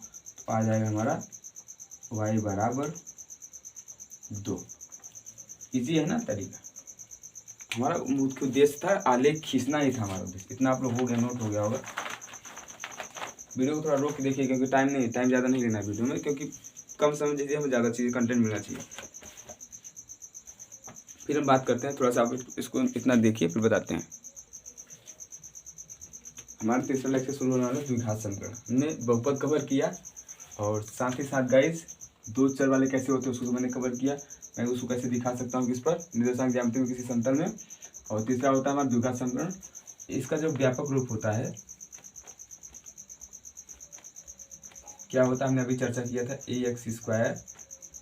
आ जाएगा हमारा y बराबर 2। इजी है ना तरीका। हमारा मुख्य उद्देश्य था आलेख खींचना ही था हमारा उद्देश्य। इतना आप लोग हो गया, नोट हो गया होगा। वीडियो को थोड़ा रोक के देखिए, क्योंकि टाइम ज़्यादा नहीं लेना है वीडियो में, क्योंकि कम समय दीजिए, हमें ज़्यादा चीज़ कंटेंट मिलना चाहिए। फिर हम बात करते हैं, थोड़ा सा आप इसको इतना देखिए फिर बताते हैं। हमारा तीसरा लेक्चर शुरू होने वाला है द्विघात समीकरण। हमने बहुपद कवर किया और साथ ही साथ गाइस दो चर वाले कैसे होते हैं उसको मैंने कवर किया। मैं उसको कैसे दिखा सकता हूँ किस पर, निर्देशांक ज्यामिति में किसी समतल में। और तीसरा होता है हमारा द्विघात समीकरण। इसका जो व्यापक रूप होता है क्या होता है, हमने अभी चर्चा किया था, ax²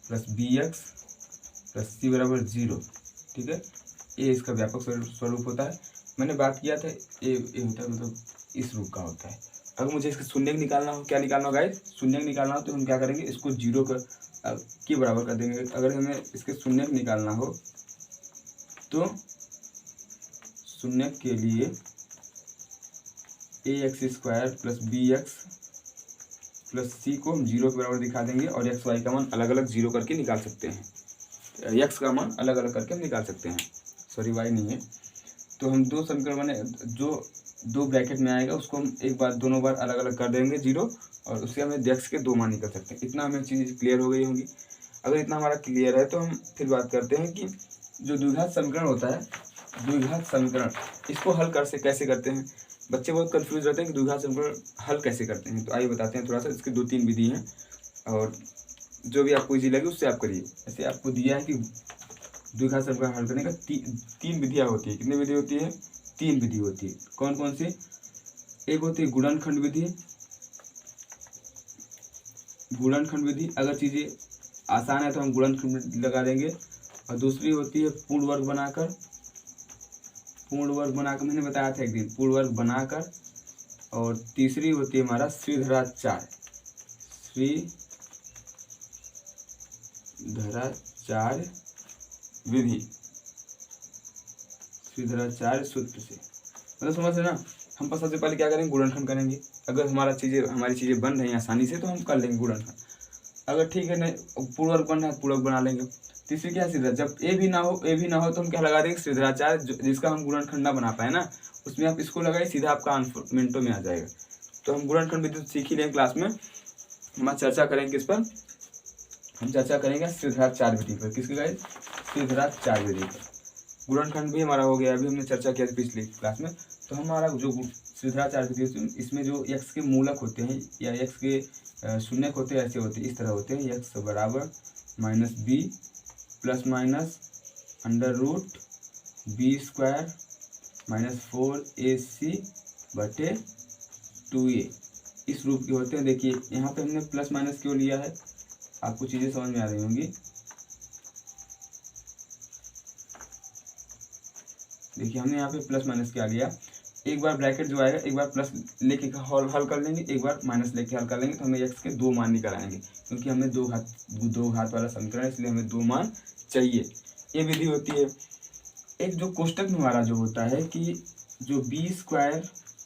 plus bx plus c बराबर 0। ठीक है, ये इसका व्यापक स्वरूप होता है। मैंने बात किया था ये होता है मतलब इस रूप का होता है। अगर मुझे इसका शून्य निकालना हो, क्या निकालना हो गाइस, शून्य निकालना हो तो हम क्या करेंगे, इसको 0 के बराबर कर देंगे। अगर हमें इसके शून्य निकालना हो तो शून्य के लिए ax² plus bx plus c को हम 0 के बराबर दिखा देंगे और x y का मान अलग अलग 0 करके निकाल सकते हैं। x का मान अलग अलग करके हम निकाल सकते हैं, सॉरी y नहीं है। तो हम दो समीकरण बने, जो दो ब्रैकेट में आएगा उसको हम एक बार दोनों बार अलग अलग कर देंगे 0, और उससे हमें x के दो मान निकल सकते हैं। इतना हमें चीज़ क्लियर हो गई होगी। अगर इतना हमारा क्लियर है तो हम फिर बात करते हैं कि जो द्विघात समीकरण होता है, द्विघात समीकरण इसको हल कैसे करते हैं। बच्चे बहुत कंफ्यूज रहते हैं कि द्विघात समीकरण हल कैसे करते हैं, तो आइए बताते हैं थोड़ा सा। इसकी 2-3 विधि हैं और जो भी आपको इजी लगे उससे आप करिए। ऐसे आपको दिया है कि द्विघात समीकरण हल करने का तीन विधियाँ होती है। कितनी विधि होती है, 3 विधि होती है। कौन कौन सी, एक होती है गुणनखंड विधि, गुणनखंड विधि, अगर चीज़ें आसान है तो हम गुणनखंड लगा देंगे। और दूसरी होती है पूर्ण वर्ग बनाकर, पूर्ण वर्ग बनाकर मैंने बताया था एक दिन, पूर्ण वर्ग बनाकर। और तीसरी होती है हमारा श्रीधराचार्य, श्रीधराचार्य विधि, श्रीधराचार्य सूत्र से। मतलब समझ रहे ना, हम सबसे पहले क्या करेंगे, गुणनखंड करेंगे। अगर हमारी चीज़ें बन रही हैं आसानी से तो हम कर लेंगे गुणनखंड। अगर ठीक है नहीं, पूर्ण वर्ग बनना है पूर्ण वर्ग बना लेंगे। तीसरी क्या, सीधा, जब ए भी ना हो तो हम क्या लगा देंगे, श्रीधराचार्य, जिसका हम गुणनखंड ना बना पाए ना, उसमें आप इसको लगाइए, सीधा आपका आंसर मिनटों में आ जाएगा। तो हम गुणनखंड विधि सीख ही लेंगे क्लास में। हम चर्चा करेंगे किस पर, हम चर्चा करेंगे श्रीधराचार्य विधि पर। किसकी गाइस, श्रीधराचार्य विधि पर। गुणनखंड भी हमारा हो गया, अभी हमने चर्चा किया पिछली क्लास में। तो हमारा जो श्रीधराचार्य विधि, इसमें जो x के मूलक होते हैं या x के शून्यक होते हैं, ऐसे होते हैं, इस तरह होते हैं, x बराबर -b plus minus √b² -4ac बटे 2a, इस रूप के होते हैं। देखिए यहाँ पे हमने प्लस माइनस क्यों लिया है, आपको चीज़ें समझ में आ रही होंगी। देखिए हमने यहाँ पे प्लस माइनस क्या लिया, एक बार ब्रैकेट जो आएगा, एक बार प्लस लेके हल कर लेंगे, एक बार माइनस लेके हल कर लेंगे, तो हमें x के दो मान निकल आएंगे। क्योंकि हमें दो घात वाला समीकरण है, इसलिए हमें दो मान चाहिए। ये विधि होती है। एक जो कोष्टक में हमारा जो होता है कि जो b²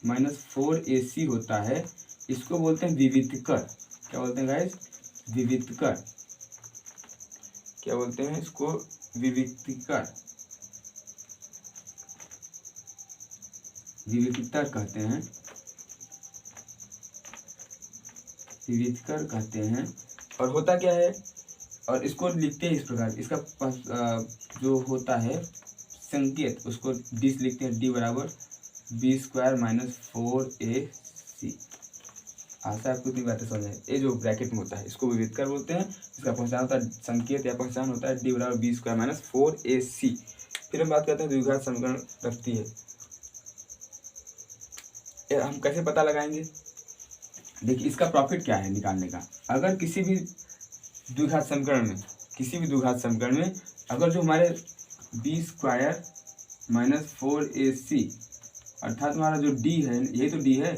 -4ac होता है, इसको बोलते हैं विवितकर। क्या बोलते हैं गाइस, विवितकर। क्या बोलते हैं इसको, विवितकर, विवितकर कहते हैं, विवितकर कहते हैं। और होता क्या है, और इसको लिखते हैं इस प्रकार, इसका जो होता है संकेत, उसको d लिखते हैं, d बराबर b² -4ac। आशा आपको इतनी बातें समझ आए। ये जो ब्रैकेट में होता है इसको विवितकर बोलते हैं। इसका पहचान होता है, संकेत या पहचान होता है d बराबर b² -4ac। फिर हम बात करते हैं द्विघात समीकरण रखती है, हम कैसे पता लगाएंगे। देखिए इसका प्रॉफिट क्या है निकालने का। अगर किसी भी द्विघात समीकरण में किसी भी द्विघात समीकरण में अगर जो हमारे बी स्क्वायर माइनस 4ac अर्थात हमारा जो डी है, यही तो डी है,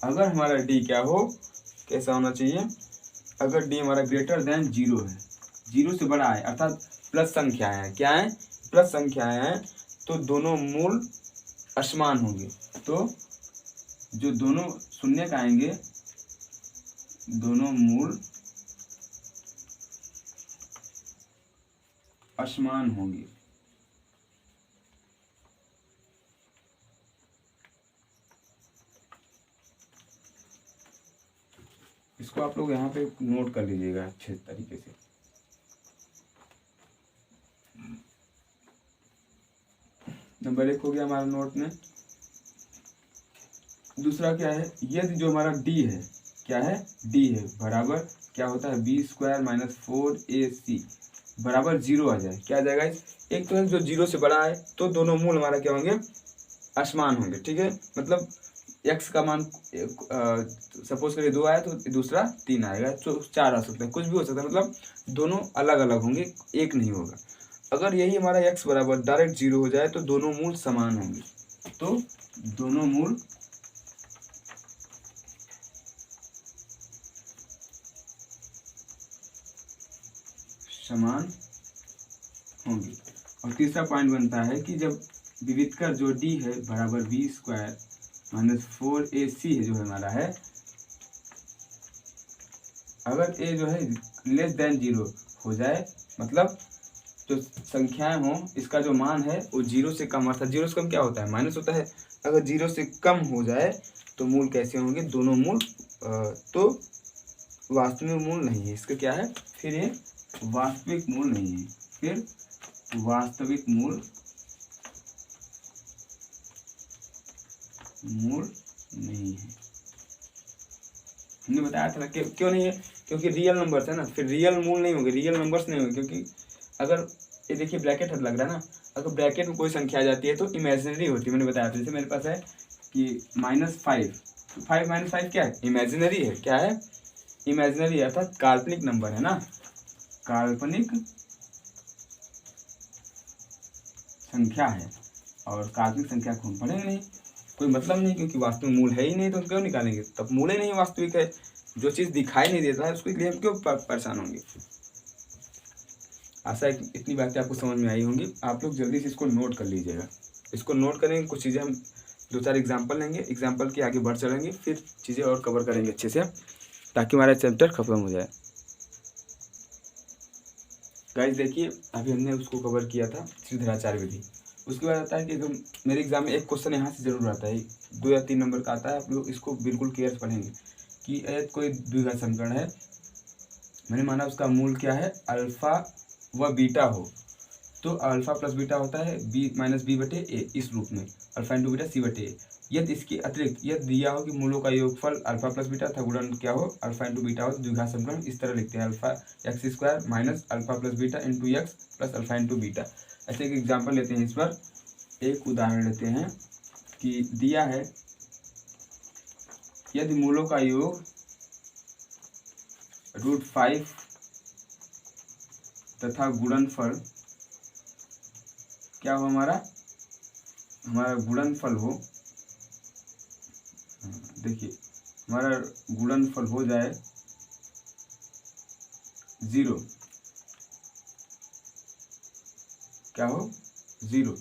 अगर हमारा डी क्या हो, कैसा होना चाहिए, अगर डी हमारा ग्रेटर देन 0 है, 0 से बड़ा है, अर्थात प्लस संख्याएं हैं, क्या है, प्लस संख्याएं हैं, तो दोनों मूल असमान होंगे। तो जो दोनों शून्य का आएंगे, दोनों मूल असमान होंगे। इसको आप लोग यहाँ पे नोट कर लीजिएगा अच्छे तरीके से। नंबर 1 हो गया हमारा नोट में। दूसरा क्या है, यदि जो हमारा डी है, क्या है, डी है बराबर क्या होता है, बी स्क्वायर माइनस 4ac बराबर 0 आ जाए, क्या आ जाएगा, एक तो है जो 0 से बड़ा है तो दोनों मूल हमारा क्या होंगे, असमान होंगे, ठीक है, मतलब x का मान सपोज करिए 2 आया तो दूसरा 3 आएगा, तो 4 आ सकता है, कुछ भी हो सकता है, मतलब दोनों अलग अलग होंगे, एक नहीं होगा। अगर यही हमारा x बराबर डायरेक्ट 0 हो जाए तो दोनों मूल समान होंगे, तो दोनों मूल समान होंगे। और तीसरा पॉइंट बनता है कि जब विविधकर जो डी है बराबर बी स्क्वायर माइनस 4ac है, जो हमारा है, अगर ए जो है लेस देन 0 हो जाए, मतलब जो संख्याएं हों, इसका जो मान है वो 0 से कम, अर्थात 0 से कम क्या होता है, माइनस होता है, अगर 0 से कम हो जाए तो मूल कैसे होंगे, दोनों मूल तो वास्तविक मूल नहीं है, इसका क्या है, फिर ये वास्तविक मूल नहीं है, फिर वास्तविक मूल नहीं है। हमने बताया था ना कि क्यों नहीं है, क्योंकि रियल नंबर्स है ना, फिर रियल मूल नहीं होंगे, रियल नंबर्स नहीं होंगे, क्योंकि अगर ये देखिए ब्रैकेट लग रहा है ना, अगर ब्रैकेट में कोई संख्या आ जाती है तो इमेजिनरी होती है, मैंने बताया था, जैसे मेरे पास है कि -5, 5 - 5 क्या है, इमेजिनरी है, क्या है, इमेजिनरी है, अर्थात काल्पनिक नंबर है ना, काल्पनिक संख्या है, और काल्पनिक संख्या को हम पढ़ेंगे नहीं, कोई मतलब नहीं, क्योंकि वास्तविक मूल है ही नहीं, तो हम क्यों निकालेंगे, तब मूल ही नहीं वास्तविक है, जो चीज़ दिखाई नहीं देता है उसके लिए हम क्यों परेशान होंगे। आशा है इतनी बातें आपको समझ में आई होंगी, आप लोग जल्दी से इसको नोट कर लीजिएगा, इसको नोट करेंगे, कुछ चीज़ें हम 2-4 एग्जाम्पल लेंगे, एग्जाम्पल के आगे बढ़ चलेंगे, फिर चीज़ें और कवर करेंगे अच्छे से, ताकि हमारा चैप्टर खत्म हो जाए। गाइस देखिए, अभी हमने उसको कवर किया था त्रिधराचार्य विधि, उसके बाद आता है कि मेरे एग्जाम में एक क्वेश्चन यहाँ से जरूर आता है, 2 या 3 नंबर का आता है, आप लोग इसको बिल्कुल क्लियर से पढ़ेंगे कि कोई द्विघात समीकरण है, मैंने माना उसका मूल क्या है, अल्फा व बीटा हो, तो अल्फा प्लस बीटा होता है बी माइनस बी बटे ए, इस रूप में अल्फा इंटू बीटा सी बटे ए, यदि इसके अतिरिक्त यदि दिया हो कि मूलों का योगफल अल्फा प्लस बीटा था गुणन क्या हो अल्फा इंटू बीटा हो, तो द्विघात समीकरण इस तरह लिखते हैं, alpha x square minus alpha plus beta into x plus alpha into beta. ऐसे एक एग्जाम्पल लेते हैं, इस पर एक उदाहरण लेते हैं कि दिया है यदि मूलों का योग √5 तथा गुणनफल क्या हो, हमारा गुणनफल हो, देखिए हमारा गुणनफल हो जाए 0, क्या हो 0,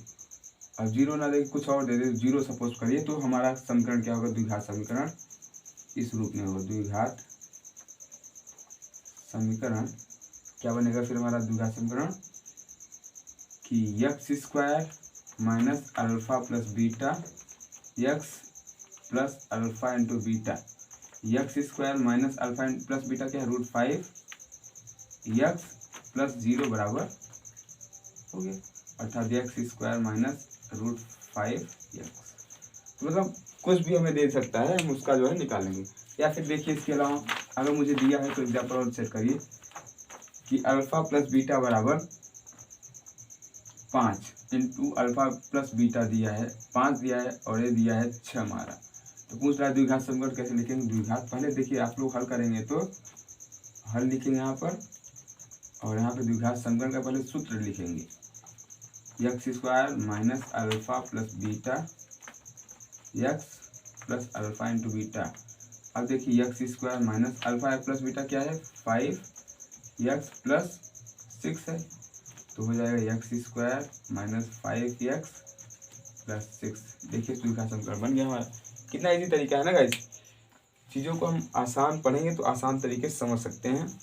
अब 0 ना देखिए कुछ और दे दे 0 सपोज करिए, तो हमारा समीकरण क्या होगा, द्विघात समीकरण इस रूप में होगा, द्विघात समीकरण क्या बनेगा फिर हमारा द्विघात समीकरण कि x square minus alpha plus beta x plus alpha into beta, x square minus alpha plus beta क्या है √5 एक्स प्लस 0 बराबर हो गया, अर्थात एक्स स्क्वायर माइनस √5 एक्स, मतलब कुछ भी हमें दे सकता है, हम उसका जो है निकालेंगे। या फिर देखिए इसके अलावा अगर मुझे दिया है तो एग्जाम्पल और चेक करिए कि अल्फा प्लस बीटा बराबर 5 इंटू अल्फा प्लस बीटा दिया है 5 दिया है और ये दिया है 6 हमारा, तो पूछ रहा है द्विघात समीकरण कैसे लिखेंगे, द्विघात पहले देखिए आप लोग हल करेंगे तो हल लिखेंगे यहाँ पर, और यहाँ पे द्विघात समीकरण का पहले सूत्र लिखेंगे, x square minus alpha plus beta x plus alpha into beta. अब देखिए x square minus alpha plus beta क्या है 5x प्लस 6 है, तो हो जाएगा x square minus 5x plus 6। देखिए द्विघात समीकरण बन गया हमारा। कितना इजी तरीका है ना गाइस, चीज़ों को हम आसान पढ़ेंगे तो आसान तरीके से समझ सकते हैं।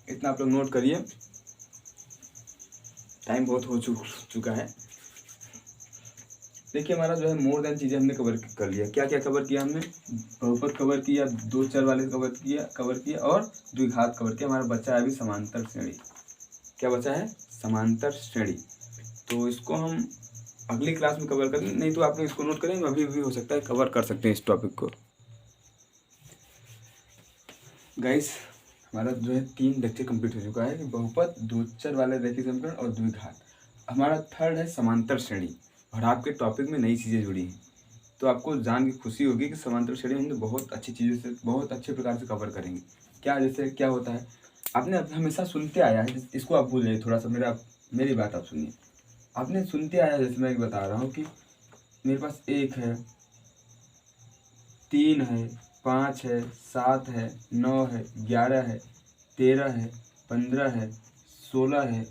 इतना आप लोग नोट करिए, टाइम बहुत हो चुका है। देखिए हमारा जो है मोर देन चीज़ें हमने कवर कर लिया। क्या क्या कवर किया हमने, बहुपद कवर किया, दो चर वाले कवर किया और द्विघात कवर किया। हमारा बचा है अभी समांतर श्रेणी। क्या बचा है, समांतर श्रेणी। तो इसको हम अगली क्लास में कवर करेंगे, नहीं तो आप लोग इसको नोट करें, अभी भी हो सकता है कवर कर सकते हैं इस टॉपिक को। गाइस हमारा जो है 3 लेक्चर कंप्लीट हो चुका है, बहुपद, दो चर वाले रैखिक समीकरण और द्विघात। हमारा थर्ड है समांतर श्रेणी, और आपके टॉपिक में नई चीज़ें जुड़ी हैं। तो आपको जान के खुशी होगी कि समांतर श्रेणी हम बहुत अच्छी चीज़ों से, बहुत अच्छे प्रकार से कवर करेंगे। क्या जैसे क्या होता है, आपने हमेशा सुनते आया है, इसको आप भूल जाइए थोड़ा सा, मेरी बात आप सुनिए। आपने सुनते आया, जैसे मैं बता रहा हूँ कि मेरे पास 1 है, 3 है, 5 है, 7 है, 9 है, 11 है, 13 है, 15 है, 16 है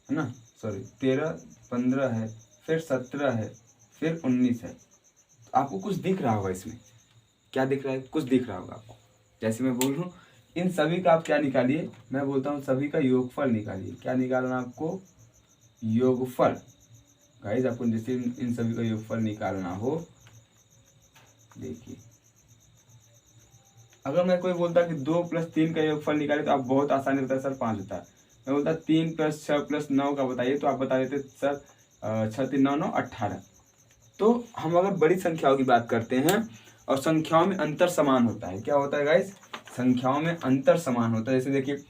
ना, सॉरी 13, 15 है, फिर 17 है, फिर 19 है। तो आपको कुछ दिख रहा होगा इसमें, क्या दिख रहा है, कुछ दिख रहा होगा आपको। जैसे मैं बोल रहा हूँ, इन सभी का आप क्या निकालिए, मैं बोलता हूँ सभी का योगफल निकालिए। क्या निकालना आपको, योगफल। गाइस आपको जैसे इन सभी का योगफल निकालना हो, देखिए अगर मैं कोई बोलता कि 2 + 3 का योगफल निकाले तो आप बहुत आसानी होता है सर 5 होता है। मैं बोलता 3 + 6 + 9 का बताइए, तो आप बता देते सर 6 3 9 9 18। तो हम अगर बड़ी संख्याओं की बात करते हैं और संख्याओं में अंतर समान होता है, क्या होता है गाइस, संख्याओं में अंतर समान होता है। जैसे देखिए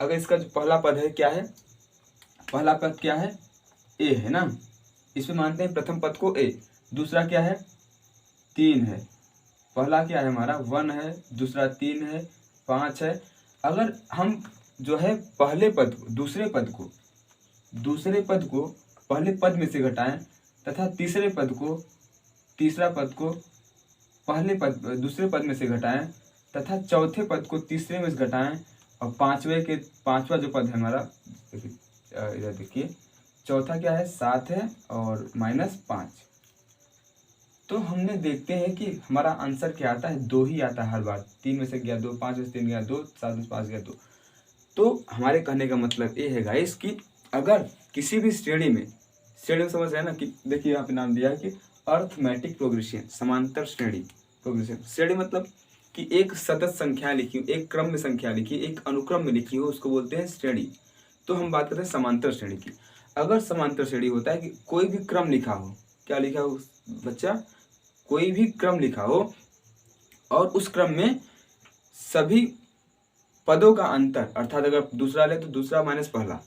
अगर इसका जो पहला पद है क्या है, पहला पद क्या है, ए है ना, इसमें मानते हैं प्रथम पद को ए, दूसरा क्या है 3 है, पहला क्या है हमारा 1 है, दूसरा 3 है, 5 है। अगर हम जो है पहले पद को दूसरे पद को पहले पद में से घटाएं तथा तीसरे पद को पहले पद दूसरे पद में से घटाएं तथा चौथे पद को तीसरे में से घटाएं और पांचवा जो पद है हमारा, इधर देखिए चौथा क्या है 7 है और -5। तो हमने देखते हैं कि हमारा आंसर क्या आता है, 2 ही आता है हर बार। 3 में से गया 2, 5 में से 3 गया 2, 7 में से 5 गया 2। तो हमारे कहने का मतलब ये है गाइस कि अगर किसी भी श्रेणी में समझ रहे हैं ना, कि देखिए यहाँ पे नाम दिया है कि अर्थमेटिक प्रोग्रेशन, समांतर श्रेणी प्रोग्रेशन। श्रेणी मतलब कि एक सतत संख्या लिखी हो, एक क्रम में संख्या लिखी, एक अनुक्रम में लिखी हो, उसको बोलते हैं श्रेणी। तो हम बात करते हैं समांतर श्रेणी की। अगर समांतर श्रेणी होता है कि कोई भी क्रम लिखा हो, क्या लिखा हो बच्चा, कोई भी क्रम लिखा हो और उस क्रम में सभी पदों का अंतर, अर्थात अगर दूसरा ले तो दूसरा माइनस पहला,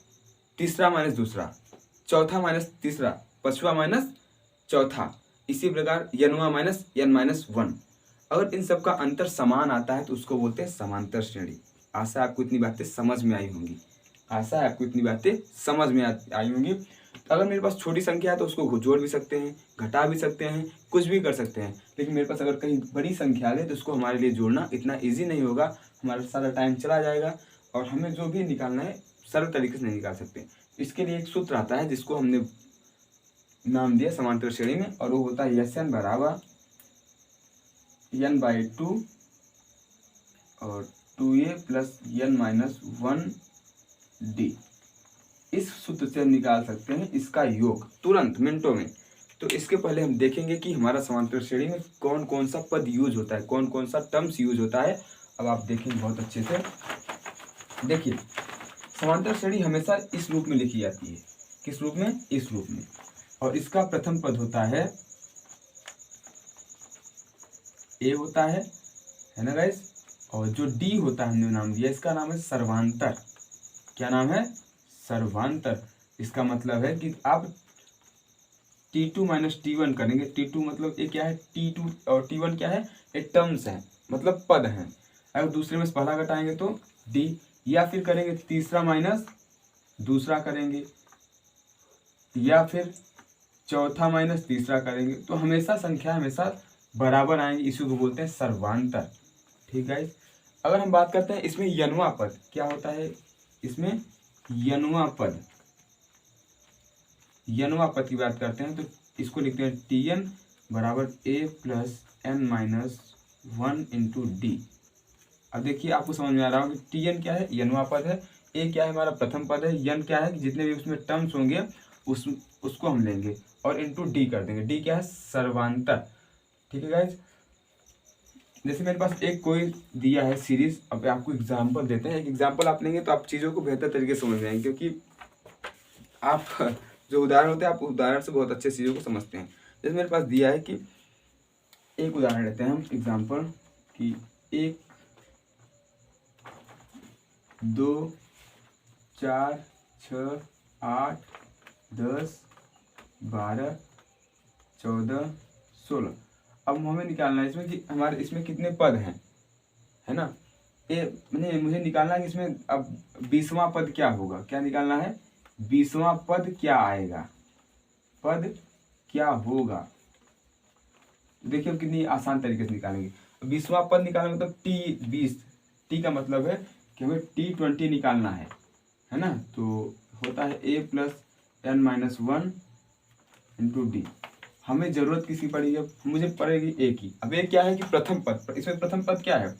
तीसरा माइनस दूसरा, चौथा माइनस तीसरा, पांचवा माइनस चौथा, इसी प्रकार यनवा माइनस n-1। अगर इन सब का अंतर समान आता है तो उसको बोलते हैं समांतर श्रेणी। आशा आपको इतनी बातें समझ में आई होंगी, तो अगर मेरे पास छोटी संख्या है तो उसको जोड़ भी सकते हैं, घटा भी सकते हैं, कुछ भी कर सकते हैं। लेकिन मेरे पास अगर कहीं बड़ी संख्या आ गई तो उसको हमारे लिए जोड़ना इतना ईजी नहीं होगा, हमारा सारा टाइम चला जाएगा और हमें जो भी निकालना है सरल तरीके से नहीं निकाल सकते। इसके लिए एक सूत्र आता है जिसको हमने नाम दिया समांतर श्रेणी में, और वो होता है Sn बराबर n/2 और 2a + n-1d। इस सूत्र से हम निकाल सकते हैं इसका योग तुरंत मिनटों में। तो इसके पहले हम देखेंगे कि हमारा समांतर श्रेणी में कौन कौन सा पद यूज होता है, कौन कौन सा टर्म्स यूज होता है। अब आप देखेंगे बहुत अच्छे से। देखिए समांतर श्रेणी हमेशा इस रूप में लिखी जाती है। किस रूप में, इस रूप में। और इसका प्रथम पद होता है ए होता है ना गाइस, और जो डी होता है हमने नाम दिया, इसका नाम है सर्वांतर। क्या नाम है, सर्वांतर। इसका मतलब है कि आप T2 - T1 करेंगे। T2 मतलब ये क्या है, T2 और T1 क्या है, ये टर्म्स है, मतलब पद हैं। अगर दूसरे में से पहला घटाएंगे तो D, या फिर करेंगे तीसरा माइनस दूसरा करेंगे, या फिर चौथा माइनस तीसरा करेंगे, तो हमेशा संख्या हमेशा बराबर आएंगी, इसी को बोलते हैं सर्वांतर। ठीक है, अगर हम बात करते हैं इसमें यनवा पद क्या होता है, इसमें यनवा पद की बात करते हैं तो इसको लिखते हैं Tn बराबर a plus n minus 1 into D. अब देखिए आपको समझ में आ रहा होगा कि Tn क्या है, यनवा पद है, a क्या है हमारा प्रथम पद है, n क्या है कि जितने भी उसमें टर्म्स होंगे उसको हम लेंगे और इंटू डी कर देंगे, डी क्या है सर्वांतर। ठीक है गाइज, जैसे मेरे पास एक कोई दिया है सीरीज, अब आपको एग्जांपल देते हैं, एक एग्जांपल आप लेंगे तो आप चीज़ों को बेहतर तरीके से समझ जाएंगे, क्योंकि आप जो उदाहरण होते हैं आप उदाहरण से बहुत अच्छे चीज़ों को समझते हैं। जैसे मेरे पास दिया है कि एक उदाहरण लेते हैं हम एग्जांपल कि 1 2 4 6 8 10 12 14 16। अब हमें निकालना है इसमें कि हमारे इसमें कितने पद हैं, है ना। मुझे निकालना है कि इसमें अब 20वां पद क्या होगा, क्या निकालना है, 20वां पद क्या आएगा, पद क्या होगा। देखिए हम कितनी आसान तरीके से निकालेंगे। 20वां पद निकालना मतलब T20, T का मतलब है कि हमें T20 निकालना है ना। तो होता है a plus n minus 1 into D. हमें जरूरत किसकी पड़ी है, मुझे पड़ेगी a की। अब a क्या है कि प्रथम पद, इसमें प्रथम पद क्या है,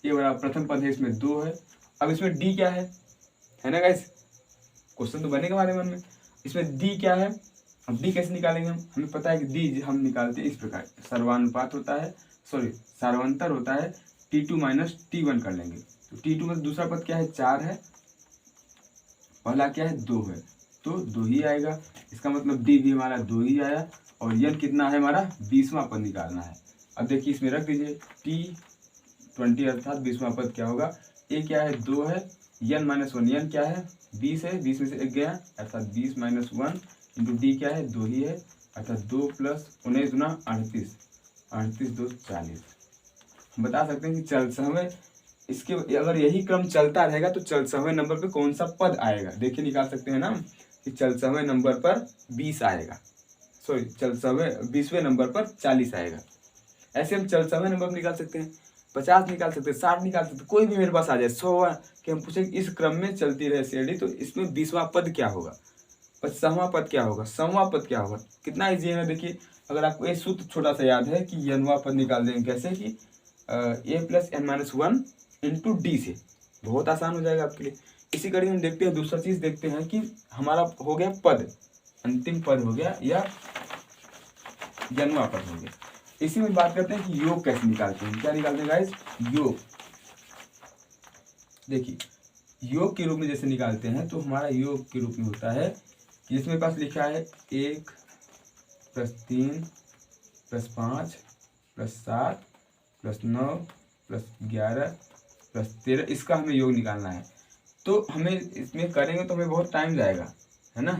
ये बड़ा प्रथम पद है, इसमें 2 है। अब इसमें d क्या है ना गाइस, क्वेश्चन तो बनेगा हमारे मन में। इसमें d क्या है, अब d कैसे निकालेंगे हम, हमें पता है कि d हम निकालते हैं इस प्रकार, सर्वानुपात होता है, सॉरी सर्वांतर होता है, T2 माइनस T1 कर लेंगे। तो T2 में दूसरा पद क्या है 4 है, पहला क्या है 2 है, तो 2 ही आएगा, इसका मतलब d भी हमारा 2 ही आया। और n कितना है हमारा 20वां पद निकालना है। अब देखिए इसमें रख दीजिए T20 अर्थात 20वां पद क्या होगा, a क्या है 2 है, n माइनस 1, n क्या है 20 है, 20 में से 1 गया अर्थात 20 माइनस 1 इंटू डी क्या है 2 ही है, अर्थात 2 प्लस 19 गुना 38, 38 2 40। हम बता सकते हैं कि चल समय इसके अगर यही क्रम चलता रहेगा तो चल समय नंबर पे कौन सा पद आएगा, देखिए निकाल सकते हैं ना कि चल समय नंबर पर 20 आएगा, सॉरी चल समय 20वें नंबर पर 40 आएगा। ऐसे हम चल समय नंबर निकाल सकते हैं, 50 निकाल सकते हैं, 60 निकाल सकते हैं, कोई भी मेरे पास आ जाए 100 कि हम पूछे इस क्रम में चलती रहे सीढ़ी तो इसमें 20वां पद क्या होगा, 50वां पद क्या होगा, 100वां पद क्या होगा। कितना ईजी है ना। देखिए अगर आपको ये सूत्र छोटा सा याद है कि यनवा पद निकाल देंगे कैसे कि a plus n minus 1 into D से, बहुत आसान हो जाएगा आपके लिए। इसी कड़ी हम देखते हैं, दूसरा चीज देखते हैं कि हमारा हो गया पद, अंतिम पद हो गया या यनवा पद हो गया। इसी में बात करते हैं कि योग कैसे निकालते हैं, क्या निकालते हैं गाइस, योग। देखिए योग के रूप में जैसे निकालते हैं तो हमारा योग के रूप में होता है कि इसमें पास लिखा है 1 plus 3 plus 5 plus 7 plus 9 plus 11 plus 13, इसका हमें योग निकालना है। तो हमें इसमें करेंगे तो हमें बहुत टाइम जाएगा, है ना।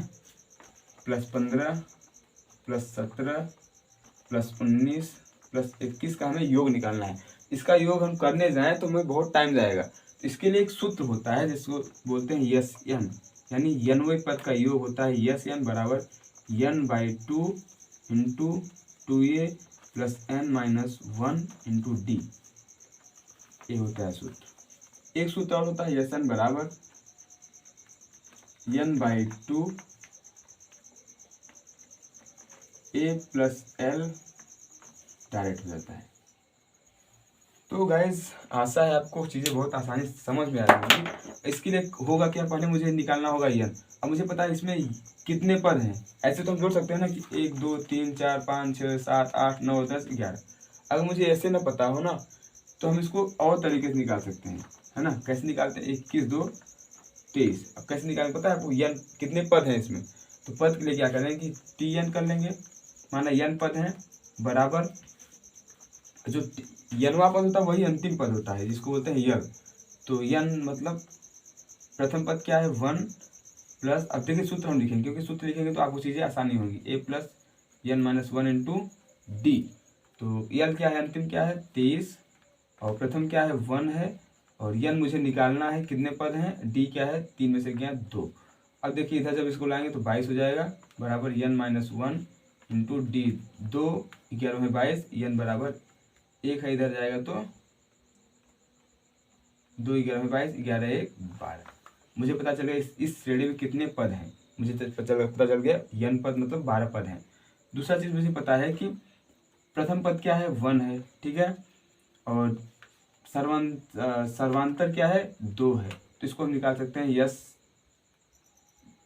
प्लस 15 प्लस 17 प्लस 19 प्लस 21 का हमें योग निकालना है। इसका योग हम करने जाएं तो हमें बहुत टाइम जाएगा। इसके लिए एक सूत्र होता है जिसको बोलते हैं यस एन, यानी यनवे पद का योग होता है यस एन बराबर n/2 into 2a plus n minus 1 into D, ये होता है सूत्र। एक सूत्र और होता है यस एन बराबर n/2 a plus l direct हो जाता है। तो गाइज आशा है आपको चीज़ें बहुत आसानी से समझ में आ रही होगी। इसके लिए होगा क्या, पहले मुझे निकालना होगा n। अब मुझे पता है इसमें कितने पद हैं, ऐसे तो हम जोड़ सकते हैं ना कि 1 2 3 4 5 6 7 8 9 10 11। अगर मुझे ऐसे ना पता हो ना तो हम इसको और तरीके से निकाल सकते हैं, है ना। कैसे निकालते हैं, 21 2 23। अब कैसे निकालें पता है आपको, n कितने पद हैं इसमें, तो पद के लिए क्या करेंगे कि Tn कर लेंगे, माना n पद हैं बराबर जो यनवा पद होता है वही अंतिम पद होता है जिसको बोलते हैं यल। तो यन मतलब प्रथम पद क्या है 1 प्लस, अब देखिए सूत्र हम लिखेंगे क्योंकि सूत्र लिखेंगे तो आपको चीज़ें आसानी होगी, a plus n minus 1 into D. तो यल क्या है, अंतिम क्या है 23 और प्रथम क्या है 1 है और n मुझे निकालना है, कितने पद हैं, d क्या है, 3 में से क्या है, 2। अब देखिए इधर जब इसको लाएंगे तो 22 हो जाएगा, बराबर n माइनस 1 इंटू डी, 2 11 में 22, n बराबर 1 है, इधर जाएगा तो 2 11 में 22, 11 1 12। मुझे पता चल गया इस श्रेणी में कितने पद हैं, मुझे पता चल गया n पद मतलब 12 पद हैं। दूसरा चीज़ मुझे पता है कि प्रथम पद क्या है, 1 है, ठीक है, और सर्वांतर क्या है, 2 है। तो इसको हम निकाल सकते हैं, यस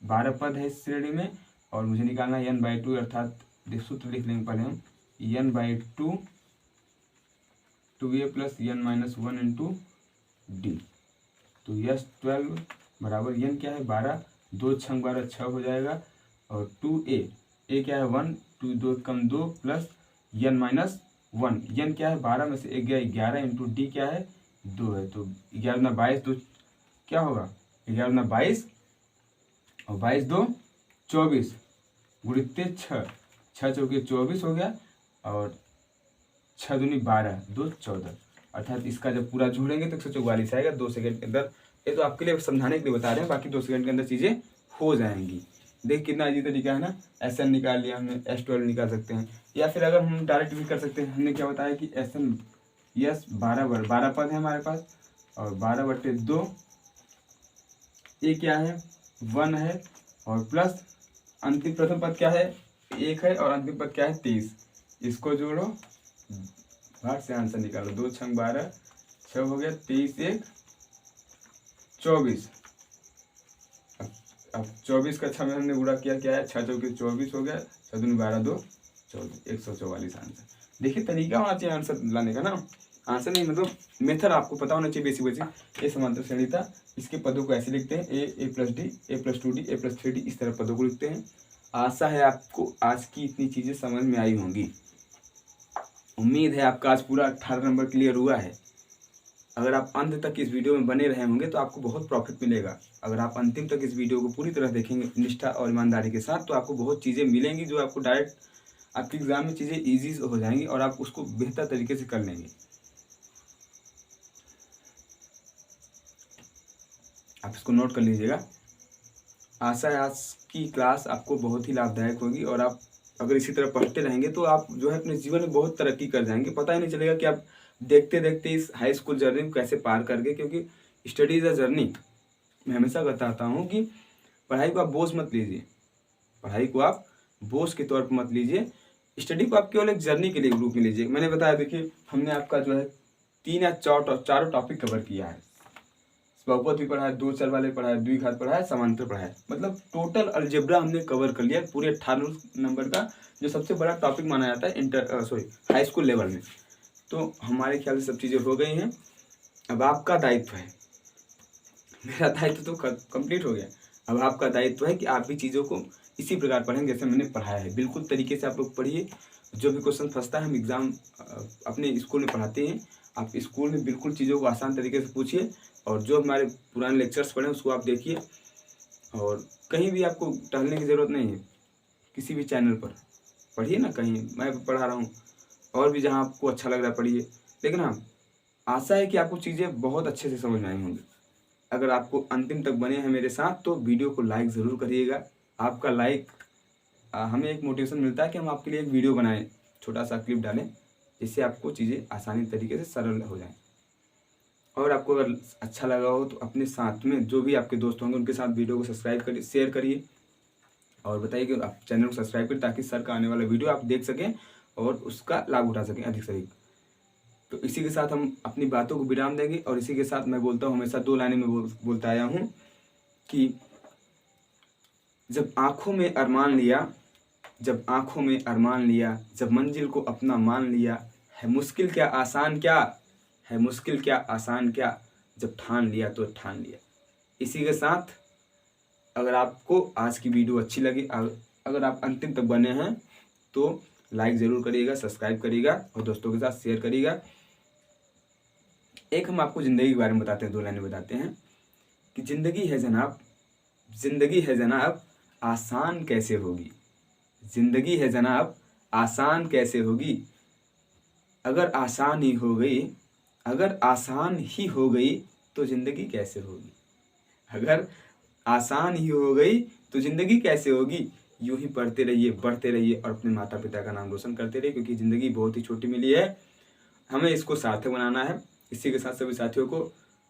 12 पद है इस श्रेणी में, और मुझे निकालना है n/2, अर्थात सूत्र लिख लेंगे पहले हम, n/2 2a plus n minus 1 into D. तो यस 12 बराबर n क्या है, 12, 2 6 12 6 हो जाएगा, और 2a, a क्या है 1, 2 2 कम 2 प्लस n माइनस 1, n क्या है 12 में से 1 गया 11 इंटू डी क्या है 2 है। तो 11 ना 22, तो क्या होगा, 11 ना 22 और 22 2 24 गुणित 6, 6 चौके 24 हो गया, और 6 दूनी 12 2 14, अर्थात इसका जब पूरा जोड़ेंगे तो 144 आएगा 2 सेकंड के अंदर। ये तो आपके लिए समझाने के लिए बता रहे हैं, बाकी 2 सेकंड के अंदर चीज़ें हो जाएंगी। देख कितना इजी तरीका है ना, SN निकाल लिया हमने, S12 निकाल सकते हैं, या फिर अगर हम डायरेक्ट भी कर सकते हैं। हमने क्या बताया कि SN यस 12 पद है हमारे पास, और 12/2, ये क्या है 1 है, और प्लस अंतिम प्रथम पद क्या है 1 है, और अंतिम पद क्या है 23। इसको जोड़ो, भाग से आंसर निकालो, 2 6 12, 6 हो गया, 23 1 24। अब 24 का 6 में हमने गुणा किया, क्या है 6 चौके 24 हो गया, 6 दूनी 12 2 14, 144 आंसर। देखिए तरीका होना चाहिए आंसर लाने का ना, आंसर नहीं मतलब मेथड आपको पता होना चाहिए बेसिक। ये समांतर श्रेणी था, इसके पदों को ऐसे लिखते हैं, ए प्लस डी, ए प्लस 2डी, ए प्लस 3डी, इस तरह पदों को लिखते हैं। आशा है आपको आज की इतनी चीज़ें समझ में आई होंगी। उम्मीद है आपका आज पूरा 18 नंबर क्लियर हुआ है। अगर आप अंत तक इस वीडियो में बने रहे होंगे तो आपको बहुत प्रॉफिट मिलेगा। अगर आप अंतिम तक इस वीडियो को पूरी तरह देखेंगे निष्ठा और ईमानदारी के साथ, तो आपको बहुत चीज़ें मिलेंगी जो आपको डायरेक्ट आपके एग्जाम में चीज़ें ईजी हो जाएंगी, और आप उसको बेहतर तरीके से कर लेंगे। आप इसको नोट कर लीजिएगा। आशा है आज की क्लास आपको बहुत ही लाभदायक होगी, और आप अगर इसी तरह पढ़ते रहेंगे तो आप जो है अपने जीवन में बहुत तरक्की कर जाएंगे। पता ही नहीं चलेगा कि आप देखते देखते इस हाई स्कूल जर्नी को कैसे पार कर गए, क्योंकि स्टडी इज़ अ जर्नी। मैं हमेशा बताता हूँ कि पढ़ाई को आप बोझ मत लीजिए, पढ़ाई को आप बोझ के तौर पर मत लीजिए, स्टडी को आप केवल एक जर्नी के लिए रूप में लीजिए। मैंने बताया, देखिए हमने आपका जो है 3 या 4 टॉपिक कवर किया है, बहुपद भी पढ़ा है, 2 चर वाले पढ़ा है, द्विघात पढ़ा है, समांतर पढ़ा है, मतलब टोटल अलजेब्रा हमने कवर कर लिया पूरे 18 नंबर का, जो सबसे बड़ा टॉपिक माना जाता है हाई स्कूल लेवल में। तो हमारे ख्याल से सब चीज़ें हो गई हैं। अब आपका दायित्व है, मेरा दायित्व तो कंप्लीट हो गया, अब आपका दायित्व है कि आप भी चीज़ों को इसी प्रकार पढ़ें जैसे मैंने पढ़ाया है। बिल्कुल तरीके से आप लोग पढ़िए। जो भी क्वेश्चन फंसता है हम एग्ज़ाम अपने स्कूल में पढ़ाते हैं, आप स्कूल में बिल्कुल चीज़ों को आसान तरीके से पूछिए, और जो हमारे पुराने लेक्चर्स पढ़े उसको आप देखिए, और कहीं भी आपको टहलने की ज़रूरत नहीं है, किसी भी चैनल पर पढ़िए ना, कहीं मैं पढ़ा रहा हूँ और भी जहाँ आपको अच्छा लग रहा है पढ़िए। लेकिन हाँ, आशा है कि आपको चीज़ें बहुत अच्छे से समझ में आई होंगी। अगर आपको अंतिम तक बने हैं मेरे साथ तो वीडियो को लाइक ज़रूर करिएगा। आपका लाइक हमें एक मोटिवेशन मिलता है कि हम आपके लिए एक वीडियो बनाएं, छोटा सा क्लिप डालें, जिससे आपको चीज़ें आसानी तरीके से सरल हो जाएं। और आपको अगर अच्छा लगा हो तो अपने साथ में जो भी आपके दोस्त होंगे उनके साथ वीडियो को सब्सक्राइब करिए, शेयर करिए, और बताइए कि आप चैनल को सब्सक्राइब करें ताकि सर का आने वाला वीडियो आप देख सकें और उसका लाभ उठा सकें अधिक से अधिक। तो इसी के साथ हम अपनी बातों को विराम देंगे, और इसी के साथ मैं बोलता हूँ, हमेशा 2 लाइनें में बोलता आया हूँ कि जब आँखों में अरमान लिया, जब आँखों में अरमान लिया, जब मंजिल को अपना मान लिया, है मुश्किल क्या आसान क्या, है मुश्किल क्या आसान क्या, जब ठान लिया तो ठान लिया। इसी के साथ अगर आपको आज की वीडियो अच्छी लगी, अगर आप अंतिम तक बने हैं तो लाइक ज़रूर करिएगा, सब्सक्राइब करिएगा और दोस्तों के साथ शेयर करिएगा। एक हम आपको ज़िंदगी के बारे में बताते हैं, 2 लाइनें बताते हैं कि ज़िंदगी है जनाब आसान कैसे होगी, ज़िंदगी है जनाब आसान कैसे होगी, अगर आसान ही हो गई, अगर आसान ही हो गई तो ज़िंदगी कैसे होगी। अगर आसान ही हो गई तो ज़िंदगी कैसे होगी। यूं ही पढ़ते रहिए, बढ़ते रहिए और अपने माता पिता का नाम रोशन करते रहिए, क्योंकि ज़िंदगी बहुत ही छोटी मिली है, हमें इसको सार्थक बनाना है। इसी के साथ सभी साथियों को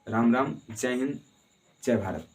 राम राम, जय हिंद, जय भारत।